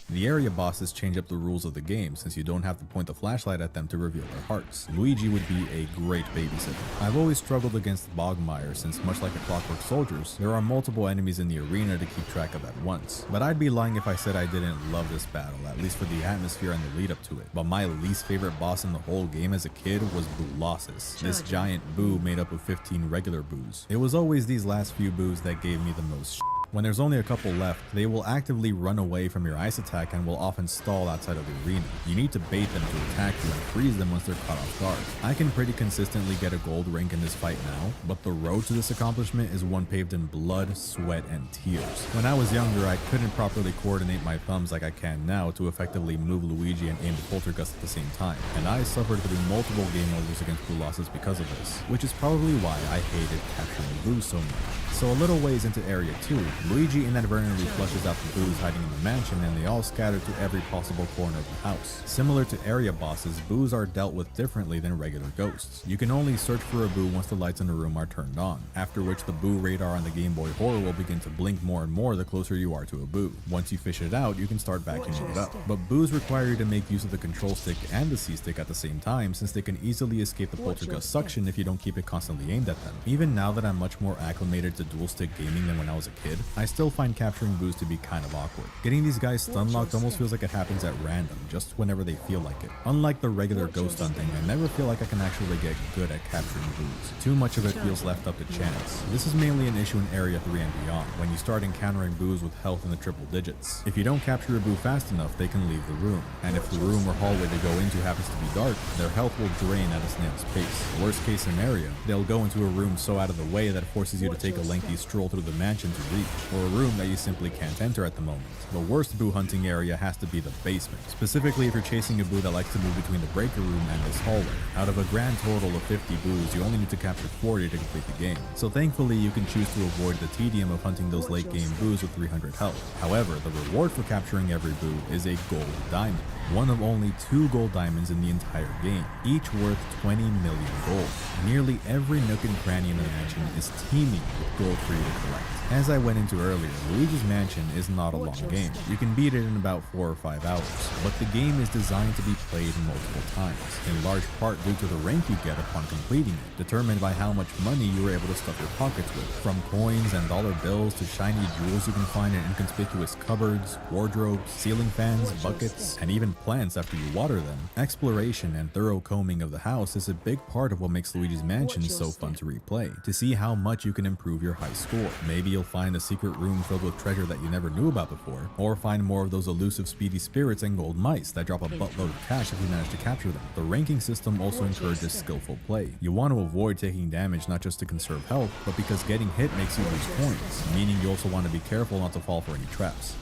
The area bosses change up the rules of the game since you don't have to point the flashlight at them to reveal their hearts. Luigi would be a great babysitter. I've always struggled against Bogmire since, much like the Clockwork Soldiers, there are multiple enemies in the arena to keep track of at once. But I'd be lying if I said I didn't love this battle, at least for the atmosphere and the lead up to it. But my least favorite boss in the whole game as a kid was Boolossus, this giant boo made up of 15 regular boos. It was always these last few boos that gave me the most shit. When there's only a couple left, they will actively run away from your ice attack and will often stall outside of the arena. You need to bait them to attack you and freeze them once they're caught off guard. I can pretty consistently get a gold rank in this fight now, but the road to this accomplishment is one paved in blood, sweat, and tears. When I was younger, I couldn't properly coordinate my thumbs like I can now to effectively move Luigi and aim the Poltergust at the same time, and I suffered through multiple game overs against Boolossus because of this, which is probably why I hated capturing boos so much. So a little ways into Area 2, Luigi inadvertently flushes out the boos hiding in the mansion and they all scatter to every possible corner of the house. Similar to area bosses, boos are dealt with differently than regular ghosts. You can only search for a boo once the lights in the room are turned on, after which the boo radar on the Game Boy Horror will begin to blink more and more the closer you are to a boo. Once you fish it out, you can start vacuuming it up. But boos require you to make use of the control stick and the C-stick at the same time, since they can easily escape the Poltergust suction if you don't keep it constantly aimed at them. Even now that I'm much more acclimated to dual stick gaming than when I was a kid, I still find capturing boos to be kind of awkward. Getting these guys stun locked almost feels like it happens at random, just whenever they feel like it. Unlike the regular ghost hunting, I never feel like I can actually get good at capturing boos. Too much of it feels left up to chance. This is mainly an issue in Area 3 and beyond, when you start encountering boos with health in the triple digits. If you don't capture a boo fast enough, they can leave the room, and if the room or hallway they go into happens to be dark, their health will drain at a snail's pace. Worst case scenario, they'll go into a room so out of the way that it forces you to take a lengthy stroll through the mansion to reach. or a room that you simply can't enter at the moment. The worst Boo hunting area has to be the basement, specifically if you're chasing a Boo that likes to move between the breaker room and this hallway. Out of a grand total of 50 Boos, you only need to capture 40 to complete the game. So thankfully, you can choose to avoid the tedium of hunting those late game Boos with 300 health. However, the reward for capturing every Boo is a gold diamond. One of only 2 gold diamonds in the entire game, each worth 20 million gold. Nearly every nook and cranny in the mansion is teeming with gold for you to collect. As I went into earlier, Luigi's Mansion is not a long game. You can beat it in about 4 or 5 hours, but the game is designed to be played multiple times, in large part due to the rank you get upon completing it, determined by how much money you were able to stuff your pockets with. From coins and dollar bills to shiny jewels you can find in inconspicuous cupboards, wardrobes, ceiling fans, buckets, and even plants after you water them. Exploration and thorough combing of the house is a big part of what makes Luigi's Mansion so fun to replay, to see how much you can improve your high score. Maybe you'll find a secret room filled with treasure that you never knew about before, or find more of those elusive speedy spirits and gold mice that drop a buttload of cash if you manage to capture them. The ranking system also encourages skillful play. You want to avoid taking damage not just to conserve health, but because getting hit makes you lose points, meaning you also want to be careful not to fall for any traps.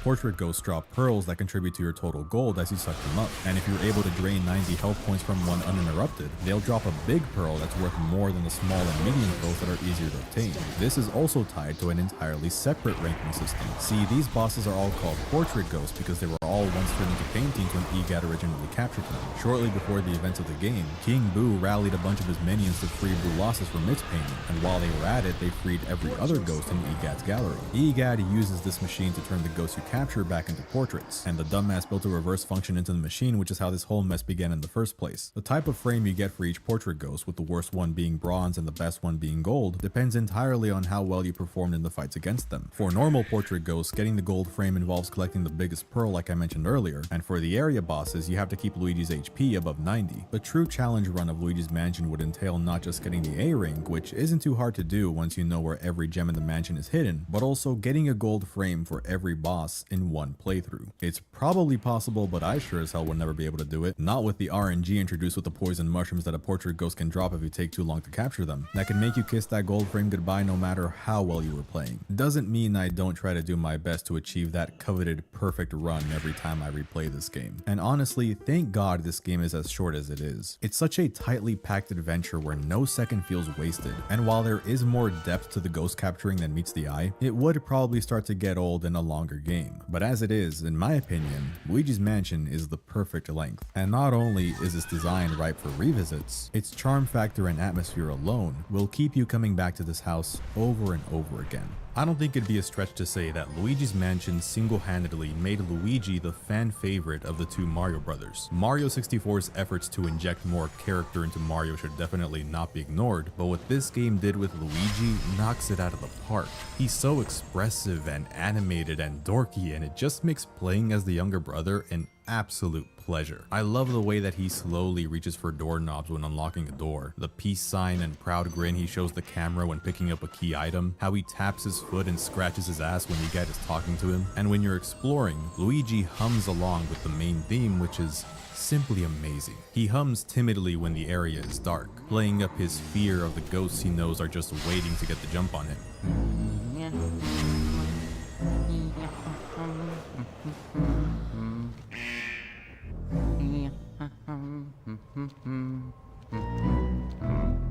Portrait ghosts drop pearls that contribute to your total gold as you suck them up, and if you're able to drain 90 health points from one uninterrupted, they'll drop a big pearl that's worth more than the small and medium pearls that are easier to obtain. This is also tied to an entirely separate ranking system. See, these bosses are all called portrait ghosts because they were all once turned into paintings when EGAT originally captured them. Shortly before the events of the game, King Boo rallied a bunch of his minions to free Boo Losses from its painting, and while they were at it, they freed every other ghost in EGAT's gallery. EGAT uses this machine to turn the ghosts you capture back into portraits, and the dumbass built a reverse function into the machine, which is how this whole mess began in the first place. The type of frame you get for each portrait ghost, with the worst one being bronze and the best one being gold, depends entirely on how well you performed in the fights against them. For normal portrait ghosts, getting the gold frame involves collecting the biggest pearl like I mentioned earlier, and for the area bosses, you have to keep Luigi's HP above 90. The true challenge run of Luigi's Mansion would entail not just getting the A ring, which isn't too hard to do once you know where every gem in the mansion is hidden, but also getting a gold frame for every boss in one playthrough. It's probably possible, but I sure as hell would never be able to do it. Not with the RNG introduced with the poison mushrooms that a portrait ghost can drop if you take too long to capture them. That can make you kiss that gold frame goodbye no matter how well you were playing. Doesn't mean I don't try to do my best to achieve that coveted perfect run every time I replay this game. And honestly, thank God this game is as short as it is. It's such a tightly packed adventure where no second feels wasted. And while there is more depth to the ghost capturing than meets the eye, it would probably start to get old in a longer game. But as it is, in my opinion, Luigi's Mansion is the perfect length. And not only is its design ripe for revisits, its charm factor and atmosphere alone will keep you coming back to this house over and over again. I don't think it'd be a stretch to say that Luigi's Mansion single-handedly made Luigi the fan favorite of the two Mario brothers. Mario 64's efforts to inject more character into Mario should definitely not be ignored, but what this game did with Luigi knocks it out of the park. He's so expressive and animated and dorky, and it just makes playing as the younger brother an absolute pleasure. I love the way that he slowly reaches for doorknobs when unlocking a door, the peace sign and proud grin he shows the camera when picking up a key item, how he taps his foot and scratches his ass when EGAT is talking to him, and when you're exploring, Luigi hums along with the main theme, which is simply amazing. He hums timidly when the area is dark, playing up his fear of the ghosts he knows are just waiting to get the jump on him.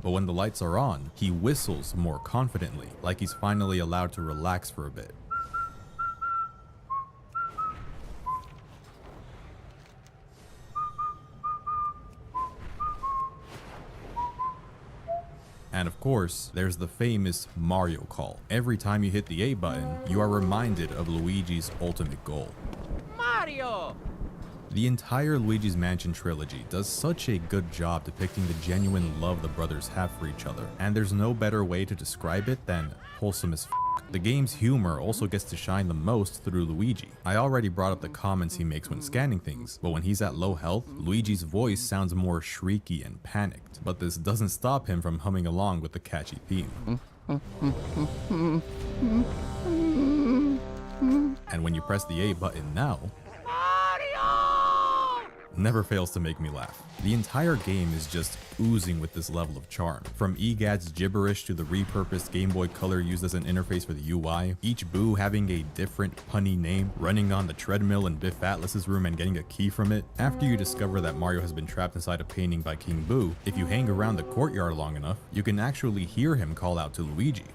But when the lights are on, he whistles more confidently, like he's finally allowed to relax for a bit. And of course, there's the famous Mario call. Every time you hit the A button, you are reminded of Luigi's ultimate goal. Mario! The entire Luigi's Mansion trilogy does such a good job depicting the genuine love the brothers have for each other, and there's no better way to describe it than wholesome as f***. The game's humor also gets to shine the most through Luigi. I already brought up the comments he makes when scanning things, but when he's at low health, Luigi's voice sounds more shrieky and panicked, but this doesn't stop him from humming along with the catchy theme. And when you press the A button now, never fails to make me laugh. The entire game is just oozing with this level of charm. From EGAD's gibberish to the repurposed Game Boy Color used as an interface for the UI, each boo having a different punny name, running on the treadmill in Biff Atlas's room and getting a key from it. After you discover that Mario has been trapped inside a painting by King Boo, if you hang around the courtyard long enough, you can actually hear him call out to Luigi.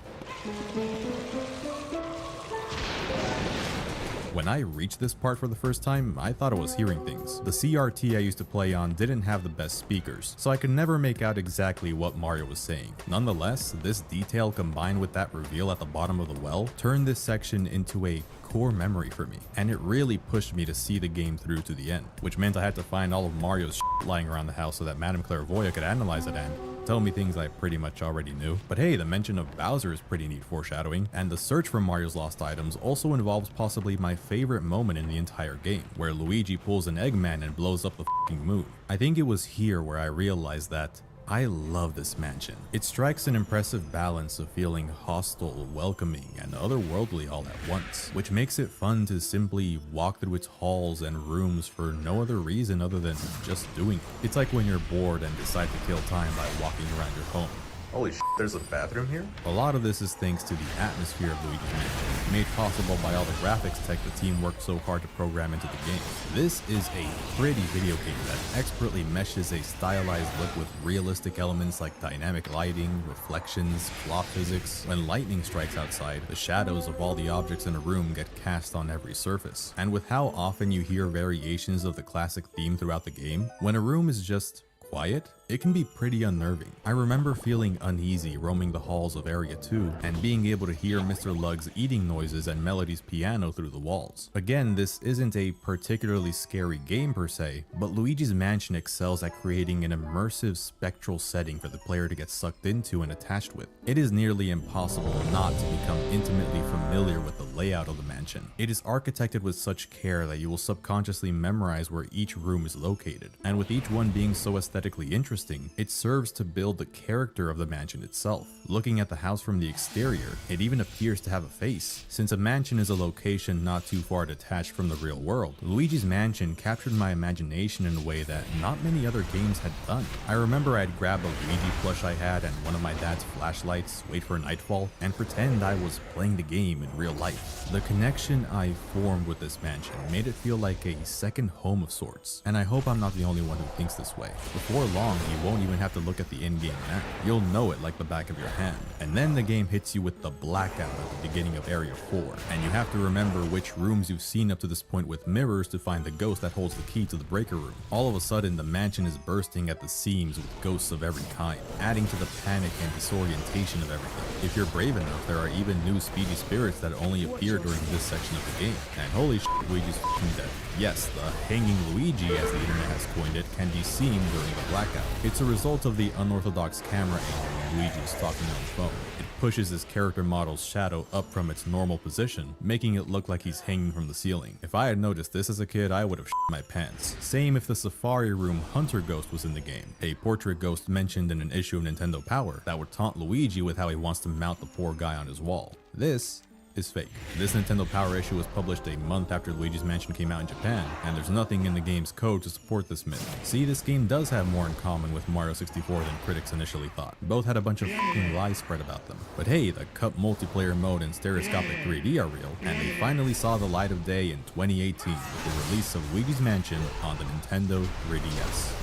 When I reached this part for the first time, I thought I was hearing things. The CRT I used to play on didn't have the best speakers, so I could never make out exactly what Mario was saying. Nonetheless, this detail combined with that reveal at the bottom of the well turned this section into a core memory for me, and it really pushed me to see the game through to the end, which meant I had to find all of Mario's shit lying around the house so that Madame Clairvoyant could analyze it and tell me things I pretty much already knew. But hey, the mention of Bowser is pretty neat foreshadowing, and the search for Mario's lost items also involves possibly my favorite moment in the entire game, where Luigi pulls an Eggman and blows up the f***ing moon. I think it was here where I realized that I love this mansion. It strikes an impressive balance of feeling hostile, welcoming, and otherworldly all at once, which makes it fun to simply walk through its halls and rooms for no other reason other than just doing it. It's like when you're bored and decide to kill time by walking around your home. Holy shit, there's a bathroom here? A lot of this is thanks to the atmosphere of Luigi's Mansion, made possible by all the graphics tech the team worked so hard to program into the game. This is a pretty video game that expertly meshes a stylized look with realistic elements like dynamic lighting, reflections, clock physics. When lightning strikes outside, the shadows of all the objects in a room get cast on every surface. And with how often you hear variations of the classic theme throughout the game, when a room is just quiet, it can be pretty unnerving. I remember feeling uneasy roaming the halls of Area 2 and being able to hear Mr. Lug's eating noises and Melody's piano through the walls. Again, this isn't a particularly scary game per se, but Luigi's Mansion excels at creating an immersive spectral setting for the player to get sucked into and attached with. It is nearly impossible not to become intimately familiar with the layout of the mansion. It is architected with such care that you will subconsciously memorize where each room is located, and with each one being so aesthetically interesting, it serves to build the character of the mansion itself. Looking at the house from the exterior, it even appears to have a face. Since a mansion is a location not too far detached from the real world, Luigi's Mansion captured my imagination in a way that not many other games had done. I remember I'd grab a Luigi plush I had and one of my dad's flashlights, wait for nightfall, and pretend I was playing the game in real life. The connection I formed with this mansion made it feel like a second home of sorts, and I hope I'm not the only one who thinks this way. Before long, you won't even have to look at the in-game map. You'll know it like the back of your hand. And then the game hits you with the blackout at the beginning of Area 4, and you have to remember which rooms you've seen up to this point with mirrors to find the ghost that holds the key to the breaker room. All of a sudden, the mansion is bursting at the seams with ghosts of every kind, adding to the panic and disorientation of everything. If you're brave enough, there are even new speedy spirits that only appear during this section of the game. And holy shit, Luigi's f***ing dead. Yes, the hanging Luigi, as the internet has coined it, can be seen during the blackout. It's a result of the unorthodox camera angle when Luigi is talking on the phone. It pushes his character model's shadow up from its normal position, making it look like he's hanging from the ceiling. If I had noticed this as a kid, I would have shit my pants. Same if the Safari Room Hunter Ghost was in the game, a portrait ghost mentioned in an issue of Nintendo Power that would taunt Luigi with how he wants to mount the poor guy on his wall. This is fake. This Nintendo Power issue was published a month after Luigi's Mansion came out in Japan, and there's nothing in the game's code to support this myth. See, this game does have more in common with Mario 64 than critics initially thought. Both had a bunch of f***ing lies spread about them. But hey, the Cup multiplayer mode and stereoscopic 3D are real, and they finally saw the light of day in 2018 with the release of Luigi's Mansion on the Nintendo 3DS.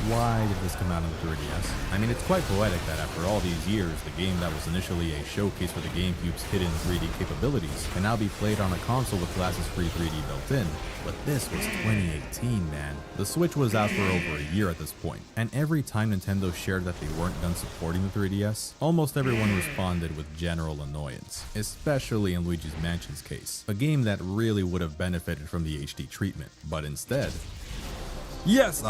Why did this come out on the 3DS? I mean, it's quite poetic that after all these years, the game that was initially a showcase for the GameCube's hidden 3D capabilities can now be played on a console with glasses-free 3D built in. But this was 2018, man. The Switch was out for over a year at this point, and every time Nintendo shared that they weren't done supporting the 3DS, almost everyone responded with general annoyance, especially in Luigi's Mansion's case, a game that really would have benefited from the HD treatment. But instead, yes!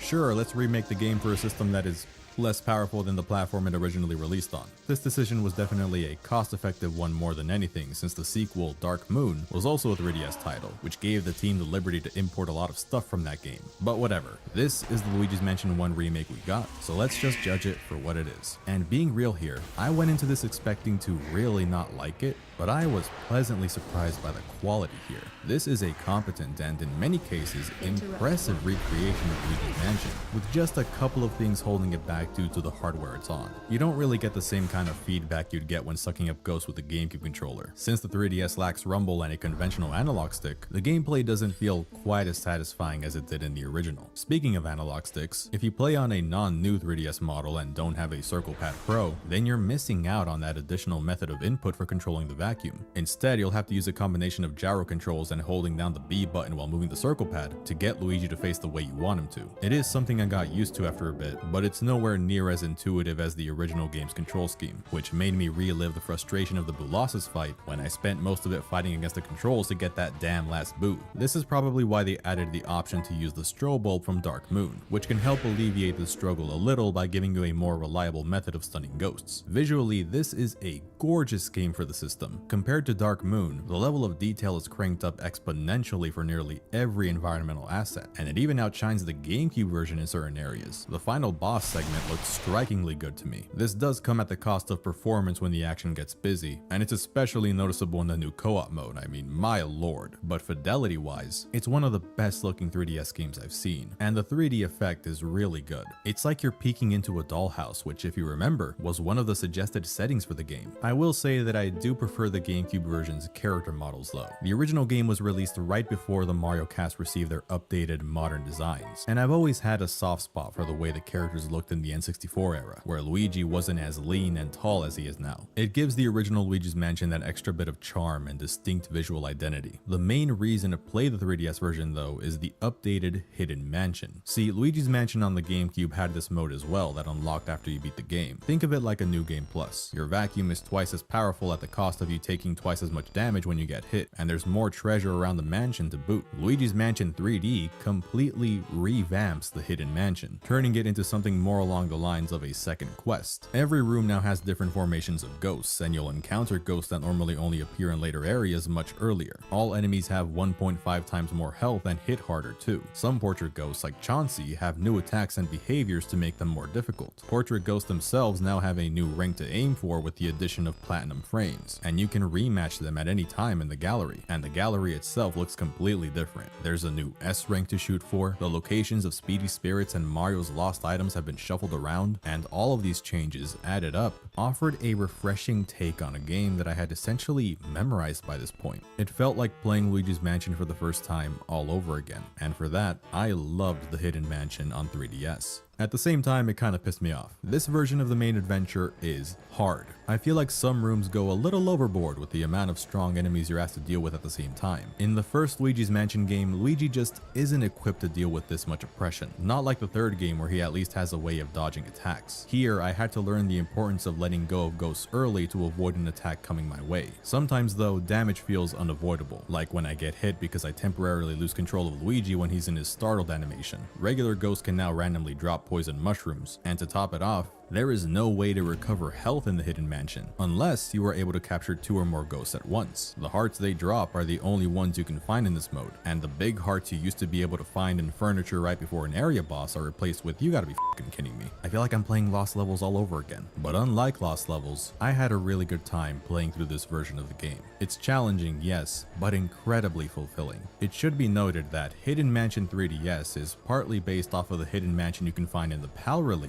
Sure, let's remake the game for a system that is less powerful than the platform it originally released on. This decision was definitely a cost-effective one more than anything, since the sequel, Dark Moon, was also a 3DS title, which gave the team the liberty to import a lot of stuff from that game. But whatever, this is the Luigi's Mansion 1 remake we got, so let's just judge it for what it is. And being real here, I went into this expecting to really not like it, but I was pleasantly surprised by the quality here. This is a competent and, in many cases, impressive recreation of Luigi's Mansion, with just a couple of things holding it back due to the hardware it's on. You don't really get the same kind of feedback you'd get when sucking up ghosts with a GameCube controller. Since the 3DS lacks rumble and a conventional analog stick, the gameplay doesn't feel quite as satisfying as it did in the original. Speaking of analog sticks, if you play on a non-new 3DS model and don't have a Circle Pad Pro, then you're missing out on that additional method of input for controlling the vacuum. Instead, you'll have to use a combination of gyro controls and holding down the B button while moving the circle pad to get Luigi to face the way you want him to. It is something I got used to after a bit, but it's nowhere near as intuitive as the original game's control scheme, which made me relive the frustration of the Boolossus fight when I spent most of it fighting against the controls to get that damn last boo. This is probably why they added the option to use the strobe bulb from Dark Moon, which can help alleviate the struggle a little by giving you a more reliable method of stunning ghosts. Visually, this is a gorgeous game for the system. Compared to Dark Moon, the level of detail is cranked up exponentially for nearly every environmental asset, and it even outshines the GameCube version in certain areas. The final boss segment looks strikingly good to me. This does come at the cost of performance when the action gets busy, and it's especially noticeable in the new co-op mode, I mean my lord. But fidelity wise, it's one of the best looking 3DS games I've seen, and the 3D effect is really good. It's like you're peeking into a dollhouse, which if you remember, was one of the suggested settings for the game. I will say that I do prefer the GameCube version's character models though. The original game was released right before the Mario cast received their updated modern designs, and I've always had a soft spot for the way the characters looked in the N64 era, where Luigi wasn't as lean and tall as he is now. It gives the original Luigi's Mansion that extra bit of charm and distinct visual identity. The main reason to play the 3DS version though is the updated Hidden Mansion. See, Luigi's Mansion on the GameCube had this mode as well that unlocked after you beat the game. Think of it like a New Game Plus. Your vacuum is twice as powerful at the cost of you taking twice as much damage when you get hit, and there's more treasure around the mansion to boot. Luigi's Mansion 3D completely revamps the Hidden Mansion, turning it into something more along the lines of a second quest. Every room now has different formations of ghosts, and you'll encounter ghosts that normally only appear in later areas much earlier. All enemies have 1.5 times more health and hit harder too. Some portrait ghosts like Chauncey have new attacks and behaviors to make them more difficult. Portrait ghosts themselves now have a new rank to aim for with the addition of platinum frames, and you can rematch them at any time in the gallery, and the gallery itself looks completely different. There's a new S rank to shoot for, the locations of Speedy Spirits and Mario's lost items have been shuffled around, and all of these changes added up offered a refreshing take on a game that I had essentially memorized by this point. It felt like playing Luigi's Mansion for the first time all over again, and for that, I loved the Hidden Mansion on 3DS. At the same time, it kind of pissed me off. This version of the main adventure is hard. I feel like some rooms go a little overboard with the amount of strong enemies you're asked to deal with at the same time. In the first Luigi's Mansion game, Luigi just isn't equipped to deal with this much oppression, not like the third game where he at least has a way of dodging attacks. Here, I had to learn the importance of letting go of ghosts early to avoid an attack coming my way. Sometimes though, damage feels unavoidable, like when I get hit because I temporarily lose control of Luigi when he's in his startled animation. Regular ghosts can now randomly drop poison mushrooms, and to top it off, there is no way to recover health in the Hidden Mansion, unless you are able to capture 2 or more ghosts at once. The hearts they drop are the only ones you can find in this mode, and the big hearts you used to be able to find in furniture right before an area boss are replaced with "you gotta be f***ing kidding me." I feel like I'm playing Lost Levels all over again. But unlike Lost Levels, I had a really good time playing through this version of the game. It's challenging, yes, but incredibly fulfilling. It should be noted that Hidden Mansion 3DS is partly based off of the Hidden Mansion you can find in the PAL release,